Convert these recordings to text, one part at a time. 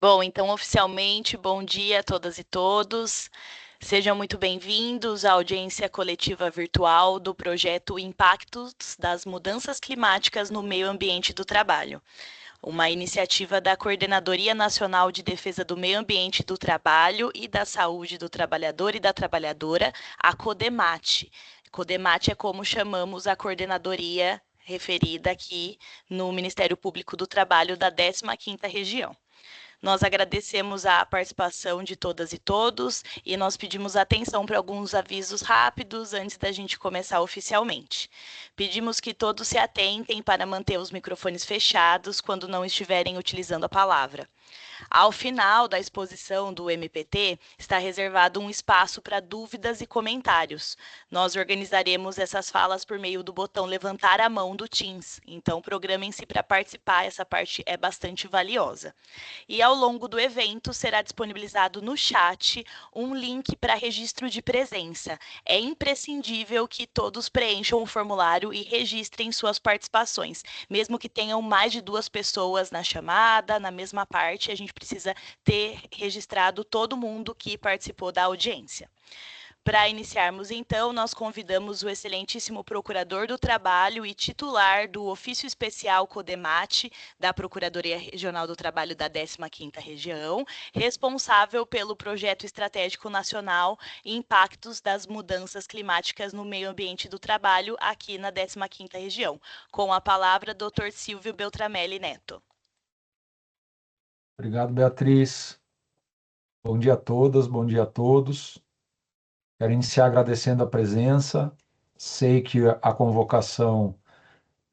Bom, então, oficialmente, bom dia a todas e todos. Sejam muito bem-vindos à audiência coletiva virtual do projeto Impactos das Mudanças Climáticas no Meio Ambiente do Trabalho, uma iniciativa da Coordenadoria Nacional de Defesa do Meio Ambiente do Trabalho e da Saúde do Trabalhador e da Trabalhadora, a CODEMAT. CODEMAT é como chamamos a coordenadoria referida aqui no Ministério Público do Trabalho da 15ª Região. Nós agradecemos a participação de todas e todos e nós pedimos atenção para alguns avisos rápidos antes da gente começar oficialmente. Pedimos que todos se atentem para manter os microfones fechados quando não estiverem utilizando a palavra. Ao final da exposição do MPT, está reservado um espaço para dúvidas e comentários. Nós organizaremos essas falas por meio do botão levantar a mão do Teams, então programem-se para participar, essa parte é bastante valiosa. E ao longo do evento será disponibilizado no chat um link para registro de presença. É imprescindível que todos preencham o formulário e registrem suas participações, mesmo que tenham mais de 2 pessoas na chamada, na mesma parte, a gente precisa ter registrado todo mundo que participou da audiência. Para iniciarmos, então, nós convidamos o excelentíssimo Procurador do Trabalho e titular do Ofício Especial CODEMAT, da Procuradoria Regional do Trabalho da 15ª Região, responsável pelo Projeto Estratégico Nacional Impactos das Mudanças Climáticas no Meio Ambiente do Trabalho, aqui na 15ª Região. Com a palavra, Dr. Silvio Beltramelli Neto. Obrigado, Beatriz. Bom dia a todas, bom dia a todos. Quero iniciar agradecendo a presença. Sei que a convocação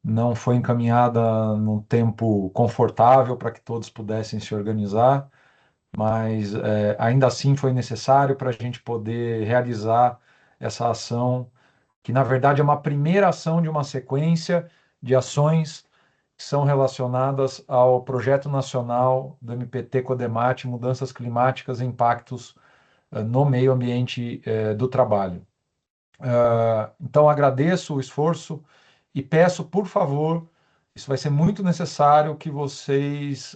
não foi encaminhada num tempo confortável para que todos pudessem se organizar, mas ainda assim foi necessário para a gente poder realizar essa ação, que na verdade é uma primeira ação de uma sequência de ações que são relacionadas ao Projeto Nacional do MPT CODEMAT, Mudanças Climáticas e Impactos no Meio Ambiente do Trabalho. Então, agradeço o esforço e peço, por favor, isso vai ser muito necessário que vocês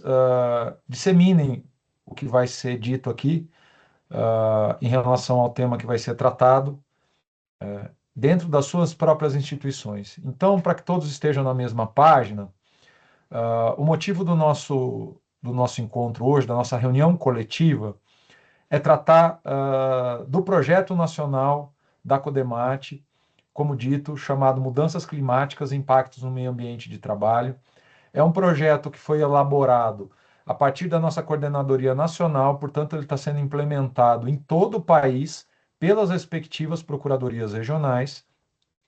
disseminem o que vai ser dito aqui em relação ao tema que vai ser tratado dentro das suas próprias instituições. Então, para que todos estejam na mesma página, o motivo do nosso encontro hoje, da nossa reunião coletiva, é tratar do projeto nacional da CODEMAT, como dito, chamado Mudanças Climáticas e Impactos no Meio Ambiente de Trabalho. É um projeto que foi elaborado a partir da nossa coordenadoria nacional, portanto, ele está sendo implementado em todo o país pelas respectivas procuradorias regionais,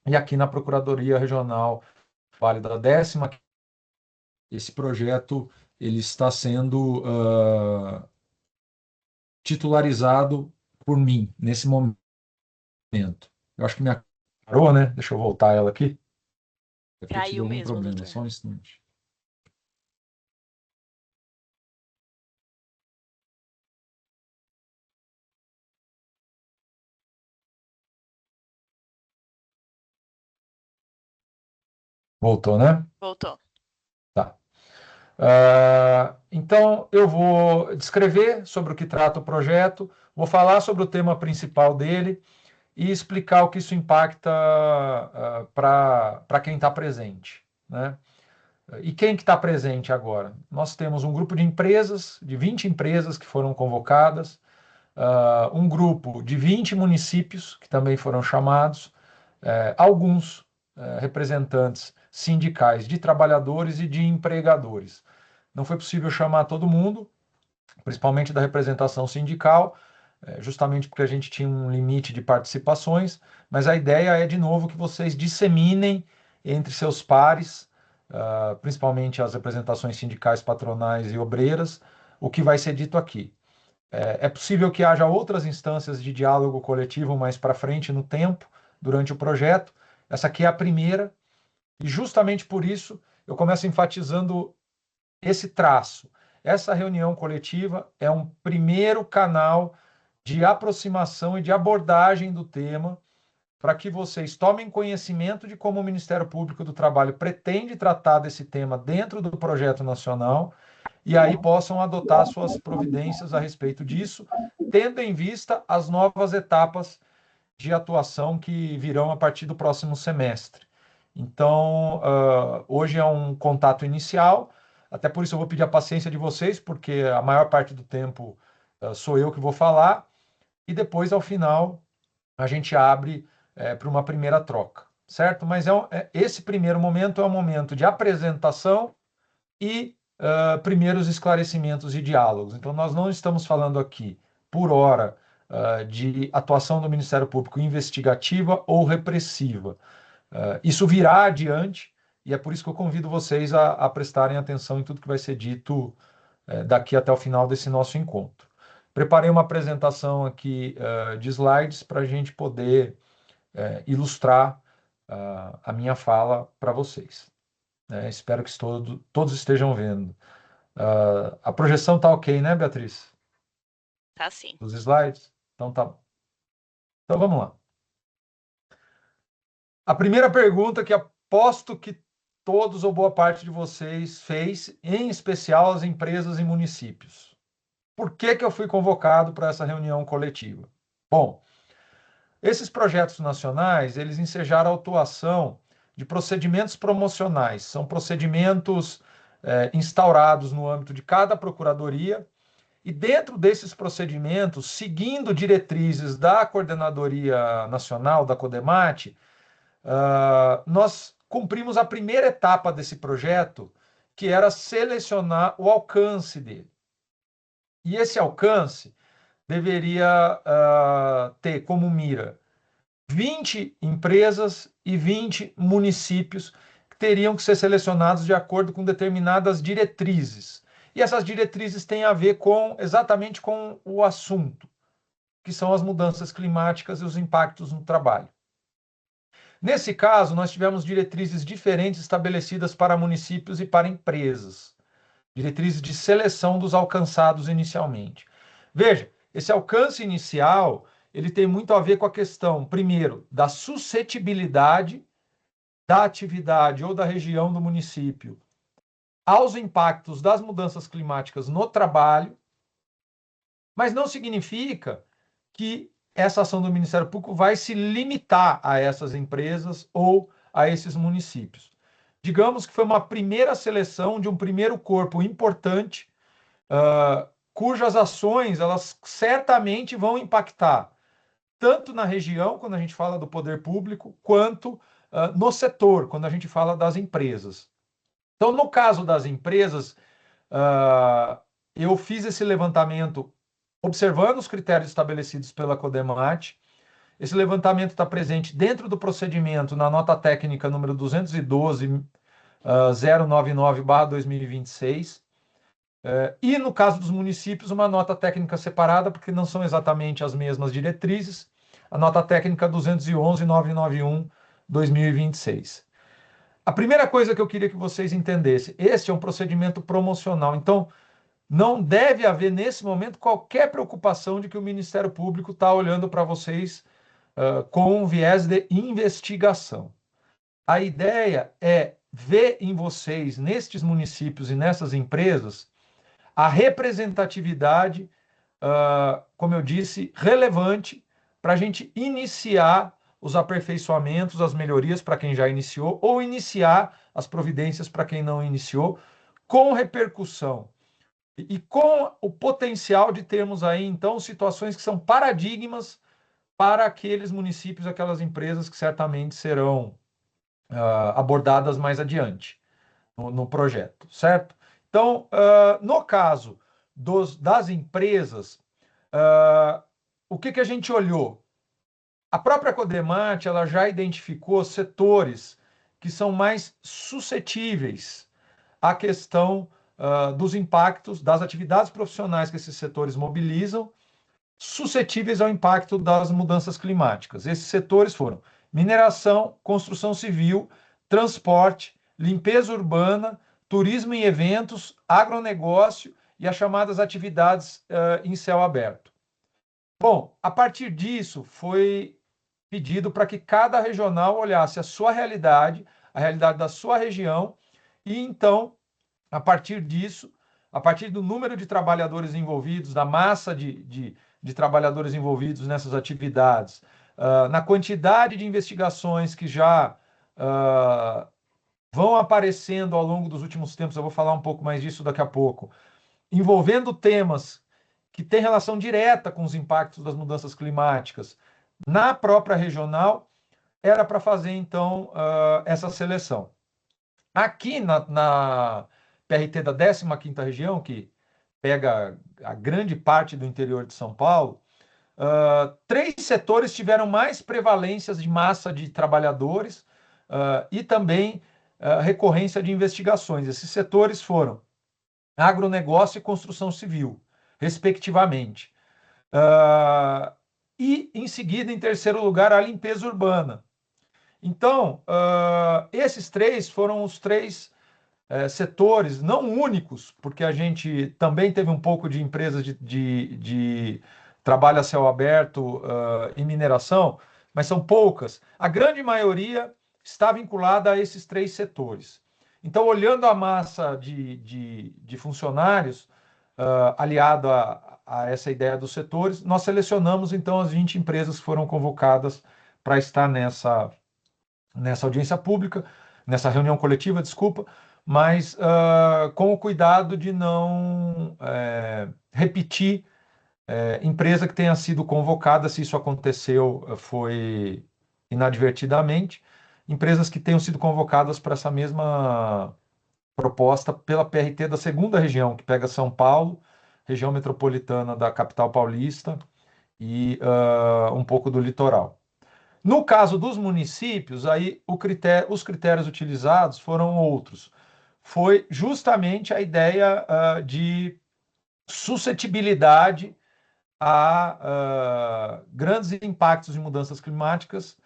e aqui na Procuradoria Regional Vale da 10ª, esse projeto ele está sendo titularizado por mim nesse momento. Eu acho que minha parou, né? Deixa eu voltar ela aqui. Deve ter tido Caiu algum mesmo, problema, doutor. só um instante. Voltou, né? Voltou. Tá. Então, eu vou descrever sobre o que trata o projeto, vou falar sobre o tema principal dele e explicar o que isso impacta para quem está presente, né? E quem que está presente agora? Nós temos um grupo de empresas, de 20 empresas que foram convocadas, um grupo de 20 municípios que também foram chamados, alguns representantes sindicais de trabalhadores e de empregadores. Não foi possível chamar todo mundo, principalmente da representação sindical, justamente porque a gente tinha um limite de participações, mas a ideia é, de novo, que vocês disseminem entre seus pares, principalmente as representações sindicais, patronais e obreiras, o que vai ser dito aqui. É possível que haja outras instâncias de diálogo coletivo mais para frente no tempo, durante o projeto. Essa aqui é a primeira, e justamente por isso eu começo enfatizando esse traço. Essa reunião coletiva é um primeiro canal de aproximação e de abordagem do tema, para que vocês tomem conhecimento de como o Ministério Público do Trabalho pretende tratar desse tema dentro do projeto nacional e aí possam adotar suas providências a respeito disso, tendo em vista as novas etapas de atuação que virão a partir do próximo semestre. Então, hoje é um contato inicial, até por isso eu vou pedir a paciência de vocês, porque a maior parte do tempo sou eu que vou falar, e depois, ao final, a gente abre para uma primeira troca, certo? Mas esse primeiro momento é um momento de apresentação e primeiros esclarecimentos e diálogos. Então, nós não estamos falando aqui, por hora, de atuação do Ministério Público investigativa ou repressiva. Isso virá adiante, e é por isso que eu convido vocês a prestarem atenção em tudo que vai ser dito daqui até o final desse nosso encontro. Preparei uma apresentação aqui de slides para a gente poder ilustrar a minha fala para vocês. Espero que todos estejam vendo. A projeção está ok, né, Beatriz? Tá sim. Os slides? Então tá. Então vamos lá. A primeira pergunta que aposto que todos ou boa parte de vocês fez, em especial as empresas e municípios. Por que eu fui convocado para essa reunião coletiva? Bom, esses projetos nacionais, eles ensejaram a atuação de procedimentos promocionais. São procedimentos instaurados no âmbito de cada procuradoria, e dentro desses procedimentos, seguindo diretrizes da Coordenadoria Nacional, da CODEMAT, nós cumprimos a primeira etapa desse projeto, que era selecionar o alcance dele. E esse alcance deveria ter como mira 20 empresas e 20 municípios que teriam que ser selecionados de acordo com determinadas diretrizes. E essas diretrizes têm a ver exatamente com o assunto, que são as mudanças climáticas e os impactos no trabalho. Nesse caso, nós tivemos diretrizes diferentes estabelecidas para municípios e para empresas. Diretrizes de seleção dos alcançados inicialmente. Veja, esse alcance inicial, ele tem muito a ver com a questão, primeiro, da suscetibilidade da atividade ou da região do município aos impactos das mudanças climáticas no trabalho, mas não significa que essa ação do Ministério Público vai se limitar a essas empresas ou a esses municípios. Digamos que foi uma primeira seleção de um primeiro corpo importante, cujas ações elas certamente vão impactar tanto na região, quando a gente fala do poder público, quanto no setor, quando a gente fala das empresas. Então, no caso das empresas, eu fiz esse levantamento observando os critérios estabelecidos pela CODEMAT. Esse levantamento está presente dentro do procedimento na nota técnica número 212, 099/2026. E no caso dos municípios, uma nota técnica separada, porque não são exatamente as mesmas diretrizes, a nota técnica 211.991/2026. A primeira coisa que eu queria que vocês entendessem, este é um procedimento promocional, então não deve haver nesse momento qualquer preocupação de que o Ministério Público está olhando para vocês com um viés de investigação. A ideia é ver em vocês, nestes municípios e nessas empresas, a representatividade, como eu disse, relevante para a gente iniciar os aperfeiçoamentos, as melhorias para quem já iniciou, ou iniciar as providências para quem não iniciou, com repercussão. E com o potencial de termos aí, então, situações que são paradigmas para aqueles municípios, aquelas empresas que certamente serão abordadas mais adiante no projeto, certo? Então, no caso das empresas, o que a gente olhou? A própria CODEMAT ela já identificou setores que são mais suscetíveis à questão dos impactos das atividades profissionais que esses setores mobilizam, suscetíveis ao impacto das mudanças climáticas. Esses setores foram mineração, construção civil, transporte, limpeza urbana, turismo e eventos, agronegócio e as chamadas atividades em céu aberto. Bom, a partir disso foi pedido para que cada regional olhasse a sua realidade, a realidade da sua região, e então, a partir disso, a partir do número de trabalhadores envolvidos, da massa de trabalhadores envolvidos nessas atividades, na quantidade de investigações que já vão aparecendo ao longo dos últimos tempos, eu vou falar um pouco mais disso daqui a pouco, envolvendo temas que têm relação direta com os impactos das mudanças climáticas na própria regional, era para fazer, então, essa seleção. Aqui na PRT da 15ª região, que pega a grande parte do interior de São Paulo, 3 setores tiveram mais prevalências de massa de trabalhadores e também recorrência de investigações. Esses setores foram agronegócio e construção civil, respectivamente. E, em seguida, em terceiro lugar, a limpeza urbana. Então, esses 3 foram os 3 setores, não únicos, porque a gente também teve um pouco de empresas de trabalho a céu aberto e mineração, mas são poucas. A grande maioria está vinculada a esses 3 setores. Então, olhando a massa de funcionários, aliado a essa ideia dos setores, nós selecionamos, então, as 20 empresas que foram convocadas para estar nessa audiência pública, nessa reunião coletiva, desculpa, mas com o cuidado de não repetir empresa que tenha sido convocada, se isso aconteceu, foi inadvertidamente, empresas que tenham sido convocadas para essa mesma proposta pela PRT da 2ª região, que pega São Paulo, região metropolitana da capital paulista e um pouco do litoral. No caso dos municípios, aí os critérios utilizados foram outros. Foi justamente a ideia de suscetibilidade a grandes impactos de mudanças climáticas,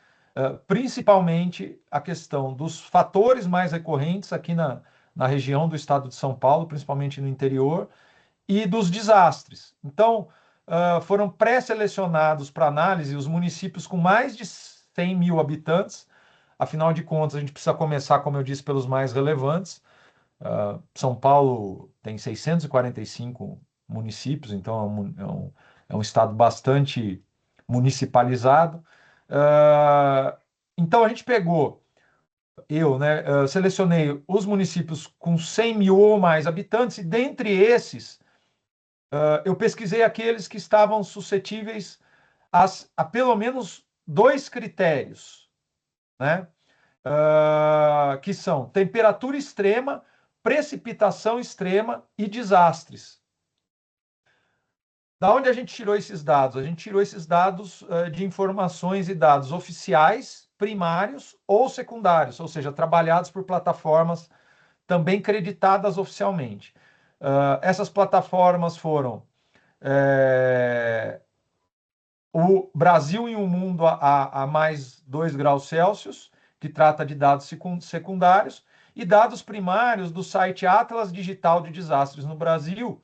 principalmente a questão dos fatores mais recorrentes aqui na região do estado de São Paulo, principalmente no interior, e dos desastres. Então, foram pré-selecionados para análise os municípios com mais de 100 mil habitantes. Afinal de contas, a gente precisa começar, como eu disse, pelos mais relevantes. São Paulo tem 645 municípios, então é um estado bastante municipalizado. Então, a gente pegou, selecionei os municípios com 100 mil ou mais habitantes, e dentre esses, eu pesquisei aqueles que estavam suscetíveis a pelo menos 2 critérios, né? Que são temperatura extrema, precipitação extrema e desastres. Da onde a gente tirou esses dados? A gente tirou esses dados de informações e dados oficiais, primários ou secundários, ou seja, trabalhados por plataformas também creditadas oficialmente. Essas plataformas foram o Brasil e o Mundo a mais 2 graus Celsius, que trata de dados secundários, e dados primários do site Atlas Digital de Desastres no Brasil,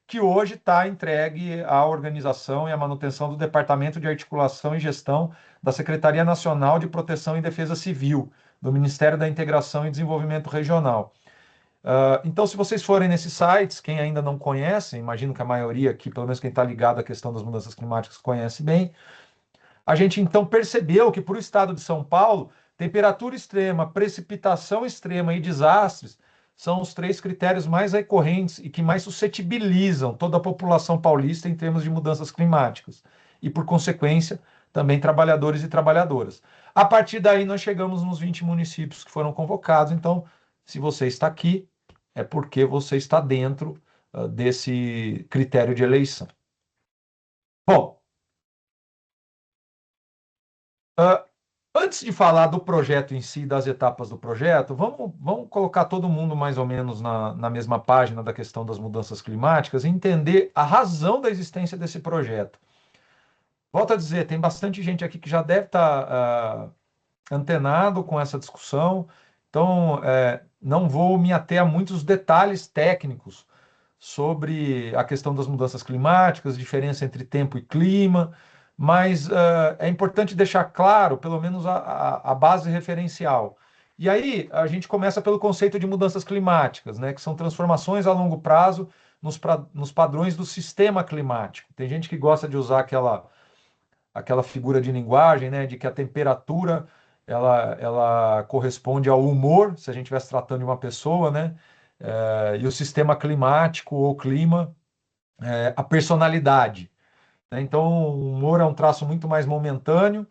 que hoje está entregue à organização e à manutenção do Departamento de Articulação e Gestão da Secretaria Nacional de Proteção e Defesa Civil, do Ministério da Integração e Desenvolvimento Regional. Então, se vocês forem nesses sites, quem ainda não conhece, imagino que a maioria aqui, pelo menos quem está ligado à questão das mudanças climáticas, conhece bem, a gente então percebeu que para o estado de São Paulo, temperatura extrema, precipitação extrema e desastres são os 3 critérios mais recorrentes e que mais suscetibilizam toda a população paulista em termos de mudanças climáticas. E, por consequência, também trabalhadores e trabalhadoras. A partir daí, nós chegamos nos 20 municípios que foram convocados. Então, se você está aqui, é porque você está dentro desse critério de eleição. Bom, antes de falar do projeto em si, das etapas do projeto, vamos colocar todo mundo mais ou menos na mesma página da questão das mudanças climáticas e entender a razão da existência desse projeto. Volto a dizer, tem bastante gente aqui que já deve estar antenado com essa discussão, então não vou me ater a muitos detalhes técnicos sobre a questão das mudanças climáticas, diferença entre tempo e clima, mas é importante deixar claro, pelo menos, a base referencial. E aí a gente começa pelo conceito de mudanças climáticas, né, que são transformações a longo prazo nos padrões do sistema climático. Tem gente que gosta de usar aquela figura de linguagem, né, de que a temperatura ela corresponde ao humor, se a gente estivesse tratando de uma pessoa, né, e o sistema climático ou clima, a personalidade, né? Então, o humor é um traço muito mais momentâneo,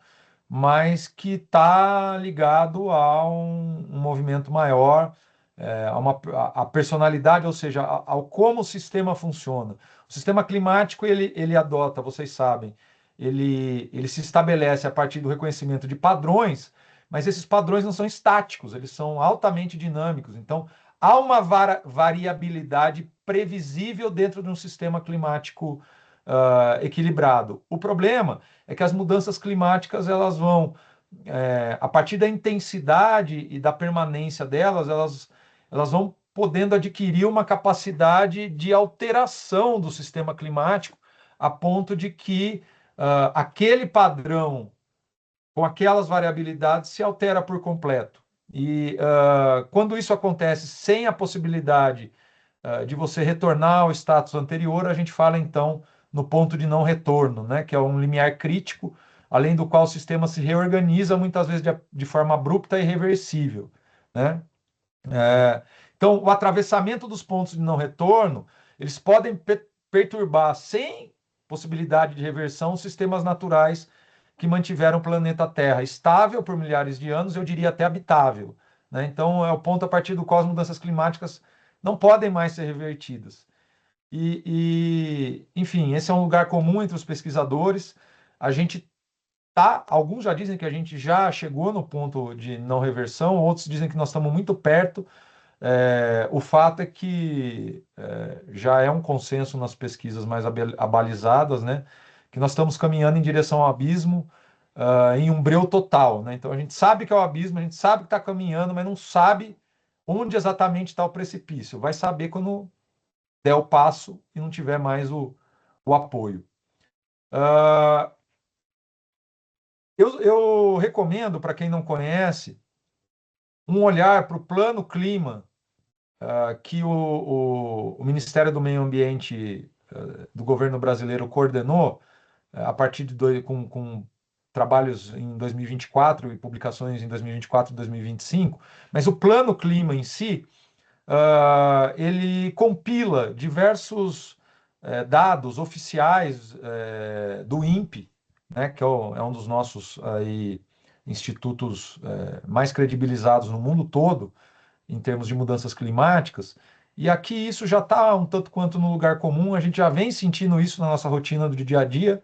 mas que está ligado a um movimento maior, a personalidade, ou seja, ao como o sistema funciona. O sistema climático, ele adota, vocês sabem, ele se estabelece a partir do reconhecimento de padrões, mas esses padrões não são estáticos, eles são altamente dinâmicos. Então, há uma variabilidade previsível dentro de um sistema climático equilibrado. O problema é que as mudanças climáticas elas vão, a partir da intensidade e da permanência delas, elas vão podendo adquirir uma capacidade de alteração do sistema climático a ponto de que aquele padrão com aquelas variabilidades se altera por completo. E quando isso acontece sem a possibilidade de você retornar ao status anterior, a gente fala então no ponto de não retorno, né, que é um limiar crítico, além do qual o sistema se reorganiza muitas vezes de forma abrupta e irreversível, né? Então, o atravessamento dos pontos de não retorno, eles podem perturbar sem possibilidade de reversão os sistemas naturais que mantiveram o planeta Terra estável por milhares de anos, eu diria até habitável, né? Então, é o ponto a partir do qual as mudanças climáticas não podem mais ser revertidas. Enfim, esse é um lugar comum entre os pesquisadores. A gente alguns já dizem que a gente já chegou no ponto de não reversão, outros dizem que nós estamos muito perto. O fato é que já é um consenso nas pesquisas mais abalizadas, né, que nós estamos caminhando em direção ao abismo, em um breu total, né? Então a gente sabe que é o abismo, a gente sabe que está caminhando, mas não sabe onde exatamente está o precipício. Vai saber quando der o passo e não tiver mais o apoio. Eu recomendo, para quem não conhece, um olhar para o plano clima que o Ministério do Meio Ambiente do governo brasileiro coordenou a partir com trabalhos em 2024 e publicações em 2024 e 2025, mas o plano clima em si, ele compila diversos dados oficiais do INPE, né, que é um dos nossos aí, institutos mais credibilizados no mundo todo, em termos de mudanças climáticas. E aqui isso já está um tanto quanto no lugar comum, a gente já vem sentindo isso na nossa rotina do dia a dia,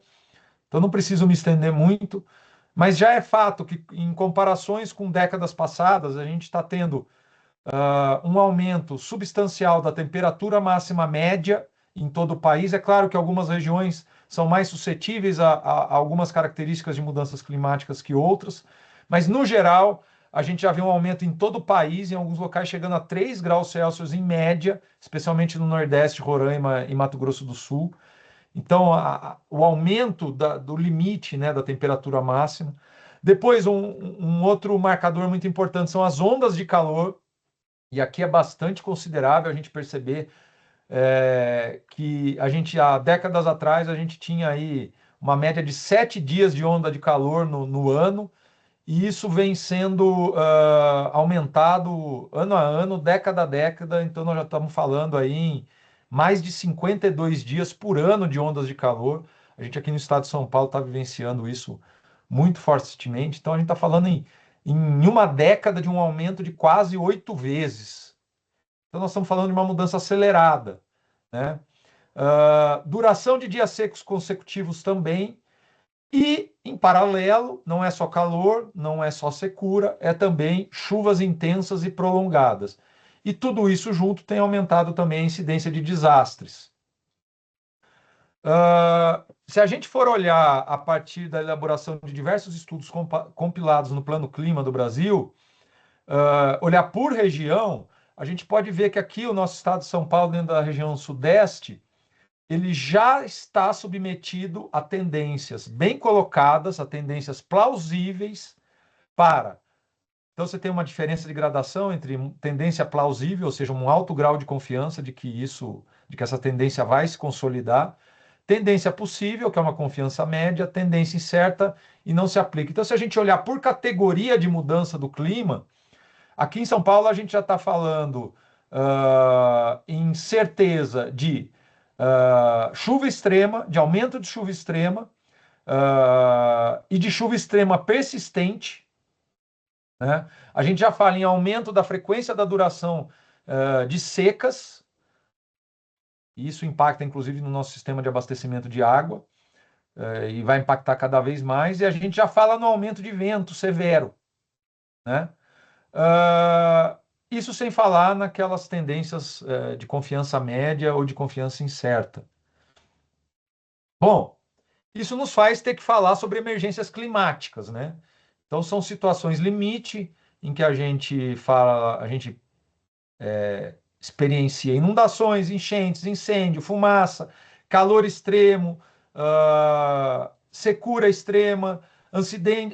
então não preciso me estender muito, mas já é fato que, em comparações com décadas passadas, a gente está tendo um aumento substancial da temperatura máxima média em todo o país. É claro que algumas regiões são mais suscetíveis a algumas características de mudanças climáticas que outras, mas no geral a gente já vê um aumento em todo o país, em alguns locais chegando a 3 graus Celsius em média, especialmente no Nordeste, Roraima e Mato Grosso do Sul. Então, o aumento do limite, né, da temperatura máxima. Depois, um outro marcador muito importante são as ondas de calor, e aqui é bastante considerável a gente perceber que há décadas atrás, a gente tinha aí uma média de 7 dias de onda de calor no ano, e isso vem sendo aumentado ano a ano, década a década, então nós já estamos falando aí em mais de 52 dias por ano de ondas de calor. A gente aqui no estado de São Paulo está vivenciando isso muito fortemente, então a gente está falando em uma década de um aumento de quase 8 vezes. Então nós estamos falando de uma mudança acelerada, né? Duração de dias secos consecutivos também, e, em paralelo, não é só calor, não é só secura, é também chuvas intensas e prolongadas. E tudo isso junto tem aumentado também a incidência de desastres. Se a gente for olhar a partir da elaboração de diversos estudos compilados no Plano Clima do Brasil, olhar por região, a gente pode ver que aqui o nosso estado de São Paulo, dentro da região sudeste, ele já está submetido a tendências bem colocadas, a tendências plausíveis para Então, você tem uma diferença de gradação entre tendência plausível, ou seja, um alto grau de confiança de que essa tendência vai se consolidar, tendência possível, que é uma confiança média, tendência incerta e não se aplica. Então, se a gente olhar por categoria de mudança do clima, aqui em São Paulo a gente já está falando em certeza de chuva extrema, de aumento de chuva extrema e de chuva extrema persistente, né? A gente já fala em aumento da frequência da duração de secas, e isso impacta inclusive no nosso sistema de abastecimento de água, e vai impactar cada vez mais, e a gente já fala no aumento de vento severo, né? Isso sem falar naquelas tendências de confiança média ou de confiança incerta. Bom, isso nos faz ter que falar sobre emergências climáticas, né? Então, são situações limite em que a gente fala, a gente experiencia inundações, enchentes, incêndio, fumaça, calor extremo, secura extrema,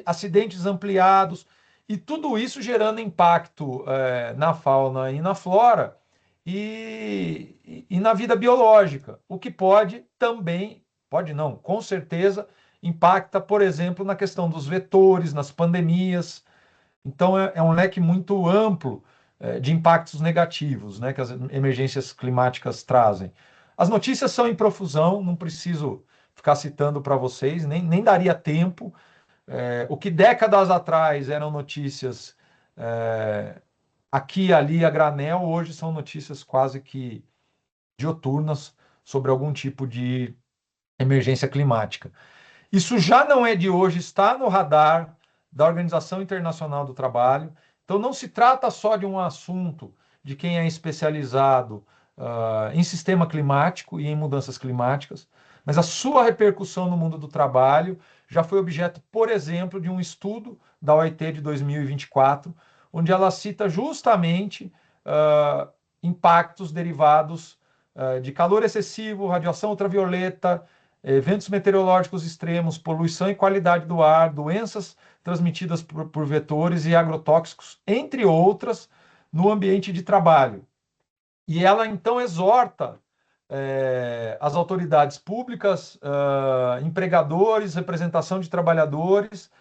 acidentes ampliados, e tudo isso gerando impacto na fauna e na flora e na vida biológica, o que pode também, pode não, com certeza, impacta, por exemplo, na questão dos vetores, nas pandemias. Então, é um leque muito amplo de impactos negativos, né, que as emergências climáticas trazem. As notícias são em profusão, não preciso ficar citando para vocês, nem daria tempo. O que décadas atrás eram notícias aqui, ali, a granel, hoje são notícias quase que dioturnas sobre algum tipo de emergência climática. Isso já não é de hoje, está no radar da Organização Internacional do Trabalho. Então, não se trata só de um assunto de quem é especializado em sistema climático e em mudanças climáticas, mas a sua repercussão no mundo do trabalho já foi objeto, por exemplo, de um estudo da OIT de 2024, onde ela cita justamente impactos derivados de calor excessivo, radiação ultravioleta, eventos meteorológicos extremos, poluição e qualidade do ar, doenças transmitidas por vetores e agrotóxicos, entre outras, no ambiente de trabalho. E ela, então, exorta as autoridades públicas, empregadores, representação de trabalhadores,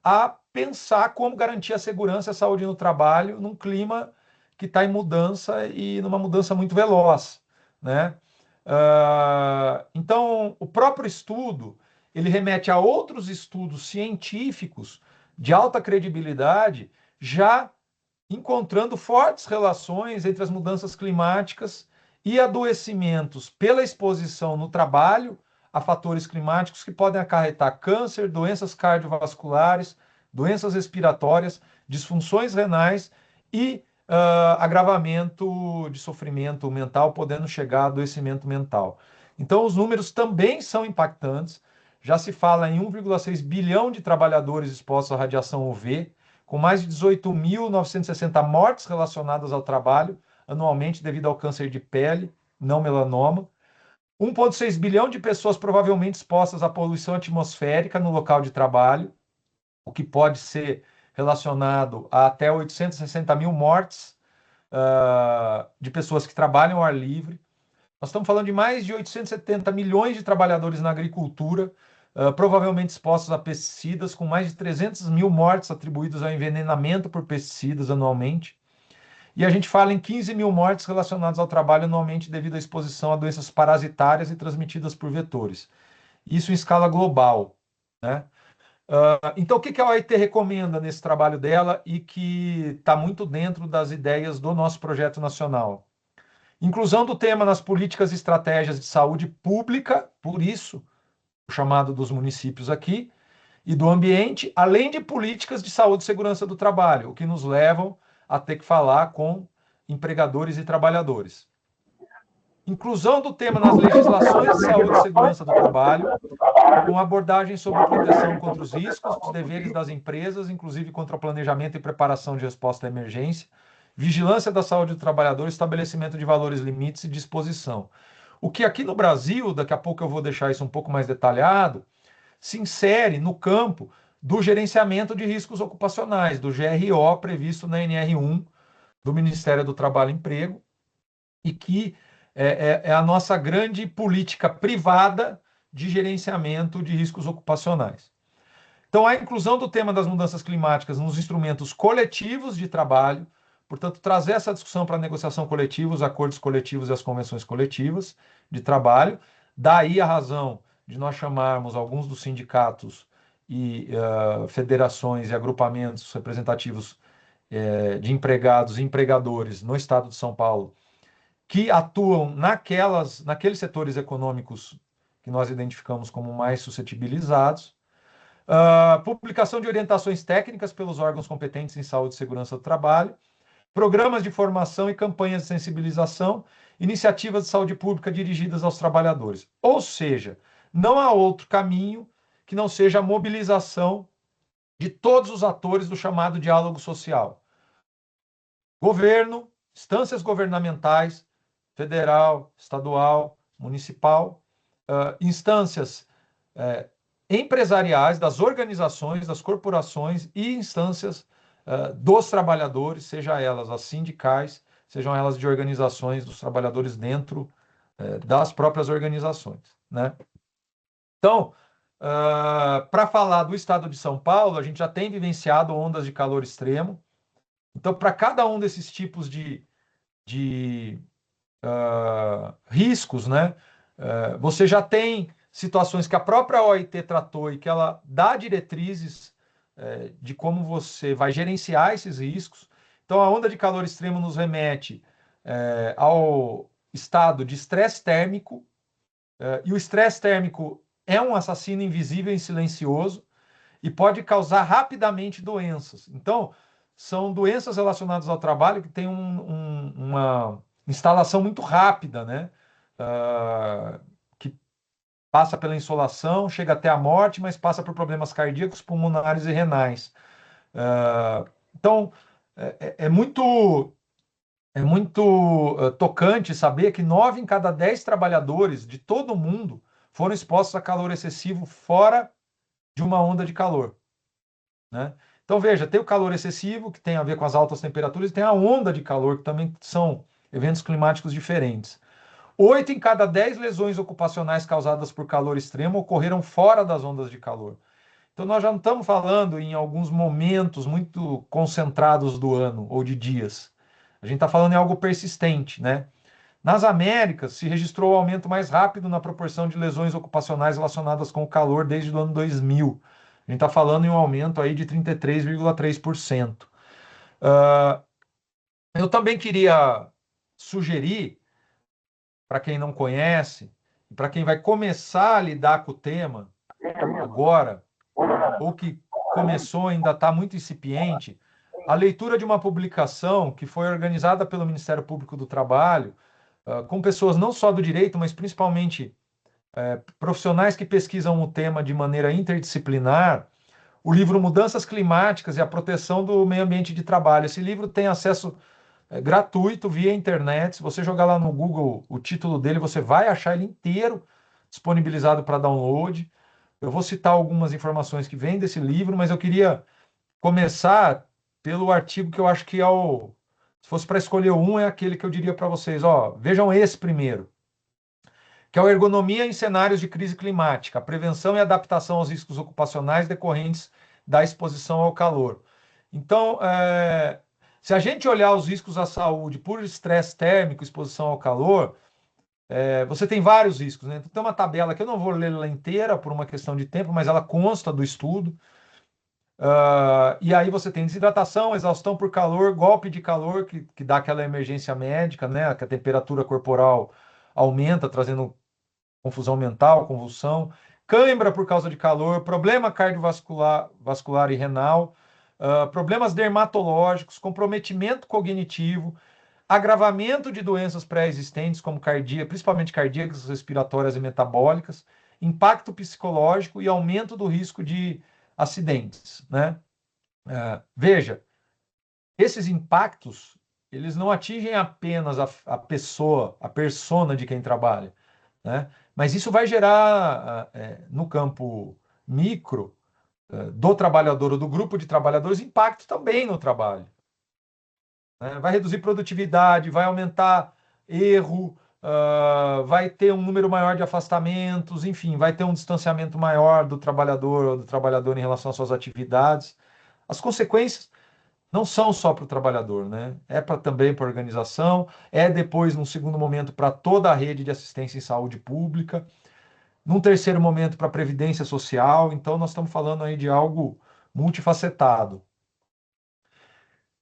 a pensar como garantir a segurança e a saúde no trabalho num clima que está em mudança e numa mudança muito veloz, né? Então, o próprio estudo, ele remete a outros estudos científicos de alta credibilidade, já encontrando fortes relações entre as mudanças climáticas e adoecimentos pela exposição no trabalho a fatores climáticos que podem acarretar câncer, doenças cardiovasculares, doenças respiratórias, disfunções renais e agravamento de sofrimento mental, podendo chegar a adoecimento mental. Então, os números também são impactantes. Já se fala em 1,6 bilhão de trabalhadores expostos à radiação UV, com mais de 18.960 mortes relacionadas ao trabalho anualmente devido ao câncer de pele, não melanoma. 1,6 bilhão de pessoas provavelmente expostas à poluição atmosférica no local de trabalho, o que pode ser relacionado a até 860 mil mortes de pessoas que trabalham ao ar livre. Nós estamos falando de mais de 870 milhões de trabalhadores na agricultura, provavelmente expostos a pesticidas, com mais de 300 mil mortes atribuídas ao envenenamento por pesticidas anualmente. E a gente fala em 15 mil mortes relacionadas ao trabalho anualmente devido à exposição a doenças parasitárias e transmitidas por vetores. Isso em escala global, né? Então, o que a OIT recomenda nesse trabalho dela e que está muito dentro das ideias do nosso projeto nacional? Inclusão do tema nas políticas e estratégias de saúde pública, por isso o chamado dos municípios aqui, e do ambiente, além de políticas de saúde e segurança do trabalho, o que nos levam a ter que falar com empregadores e trabalhadores. Inclusão do tema nas legislações de saúde e segurança do trabalho, com abordagem sobre proteção contra os riscos, os deveres das empresas, inclusive contra o planejamento e preparação de resposta à emergência, vigilância da saúde do trabalhador, estabelecimento de valores limites e disposição. O que aqui no Brasil, daqui a pouco eu vou deixar isso um pouco mais detalhado, se insere no campo do gerenciamento de riscos ocupacionais, do GRO previsto na NR1 do Ministério do Trabalho e Emprego, e que é a nossa grande política privada de gerenciamento de riscos ocupacionais. Então, a inclusão do tema das mudanças climáticas nos instrumentos coletivos de trabalho, portanto, trazer essa discussão para a negociação coletiva, os acordos coletivos e as convenções coletivas de trabalho, daí a razão de nós chamarmos alguns dos sindicatos e federações e agrupamentos representativos de empregados e empregadores no estado de São Paulo, que atuam naqueles setores econômicos que nós identificamos como mais suscetibilizados. Publicação de orientações técnicas pelos órgãos competentes em saúde e segurança do trabalho, programas de formação e campanhas de sensibilização, iniciativas de saúde pública dirigidas aos trabalhadores. Ou seja, não há outro caminho que não seja a mobilização de todos os atores do chamado diálogo social. Governo, instâncias governamentais, federal, estadual, municipal, instâncias empresariais, das organizações, das corporações e instâncias dos trabalhadores, sejam elas as sindicais, sejam elas de organizações dos trabalhadores dentro das próprias organizações, né? Então, para falar do estado de São Paulo, a gente já tem vivenciado ondas de calor extremo. Então, para cada um desses tipos de riscos, né, você já tem situações que a própria OIT tratou e que ela dá diretrizes de como você vai gerenciar esses riscos. Então, a onda de calor extremo nos remete ao estado de estresse térmico, e o estresse térmico é um assassino invisível e silencioso e pode causar rapidamente doenças. Então, são doenças relacionadas ao trabalho que têm uma instalação muito rápida, né? Que passa pela insolação, chega até a morte, mas passa por problemas cardíacos, pulmonares e renais. Então, é muito tocante saber que 9 em cada 10 trabalhadores de todo o mundo foram expostos a calor excessivo fora de uma onda de calor, né? Então, veja, tem o calor excessivo, que tem a ver com as altas temperaturas, e tem a onda de calor, que também são eventos climáticos diferentes. 8 em cada 10 lesões ocupacionais causadas por calor extremo ocorreram fora das ondas de calor. Então, nós já não estamos falando em alguns momentos muito concentrados do ano ou de dias. A gente está falando em algo persistente, né? Nas Américas, se registrou o aumento mais rápido na proporção de lesões ocupacionais relacionadas com o calor desde o ano 2000. A gente está falando em um aumento aí de 33,3%. Eu também queria sugerir, para quem não conhece, para quem vai começar a lidar com o tema agora, ou que começou ainda está muito incipiente, a leitura de uma publicação que foi organizada pelo Ministério Público do Trabalho, com pessoas não só do direito, mas principalmente profissionais que pesquisam o tema de maneira interdisciplinar, o livro Mudanças Climáticas e a Proteção do Meio Ambiente de Trabalho. Esse livro tem acesso gratuito via internet. Se você jogar lá no Google o título dele, você vai achar ele inteiro disponibilizado para download. Eu vou citar algumas informações que vêm desse livro, mas eu queria começar pelo artigo que eu acho que se fosse para escolher um, é aquele que eu diria para vocês, vejam esse primeiro, que é o Ergonomia em Cenários de Crise Climática, a prevenção e adaptação aos riscos ocupacionais decorrentes da exposição ao calor. Então, se a gente olhar os riscos à saúde por estresse térmico, exposição ao calor, você tem vários riscos, né? Então, tem uma tabela que eu não vou ler ela inteira por uma questão de tempo, mas ela consta do estudo. E aí você tem desidratação, exaustão por calor, golpe de calor, que dá aquela emergência médica, né? Que a temperatura corporal aumenta, trazendo confusão mental, convulsão, cãibra por causa de calor, problema cardiovascular e renal, problemas dermatológicos, comprometimento cognitivo, agravamento de doenças pré-existentes, como principalmente cardíacas, respiratórias e metabólicas, impacto psicológico e aumento do risco de acidentes, né? Veja, esses impactos, eles não atingem apenas a pessoa, a persona de quem trabalha, né? Mas isso vai gerar, no campo micro, do trabalhador ou do grupo de trabalhadores, impacto também no trabalho. Né? Vai reduzir produtividade, vai aumentar erro, vai ter um número maior de afastamentos, enfim, vai ter um distanciamento maior do trabalhador ou do trabalhador em relação às suas atividades. As consequências não são só para o trabalhador, né? É também para a organização, é depois, num segundo momento, para toda a rede de assistência em saúde pública, num terceiro momento, para a previdência social. Então, nós estamos falando aí de algo multifacetado.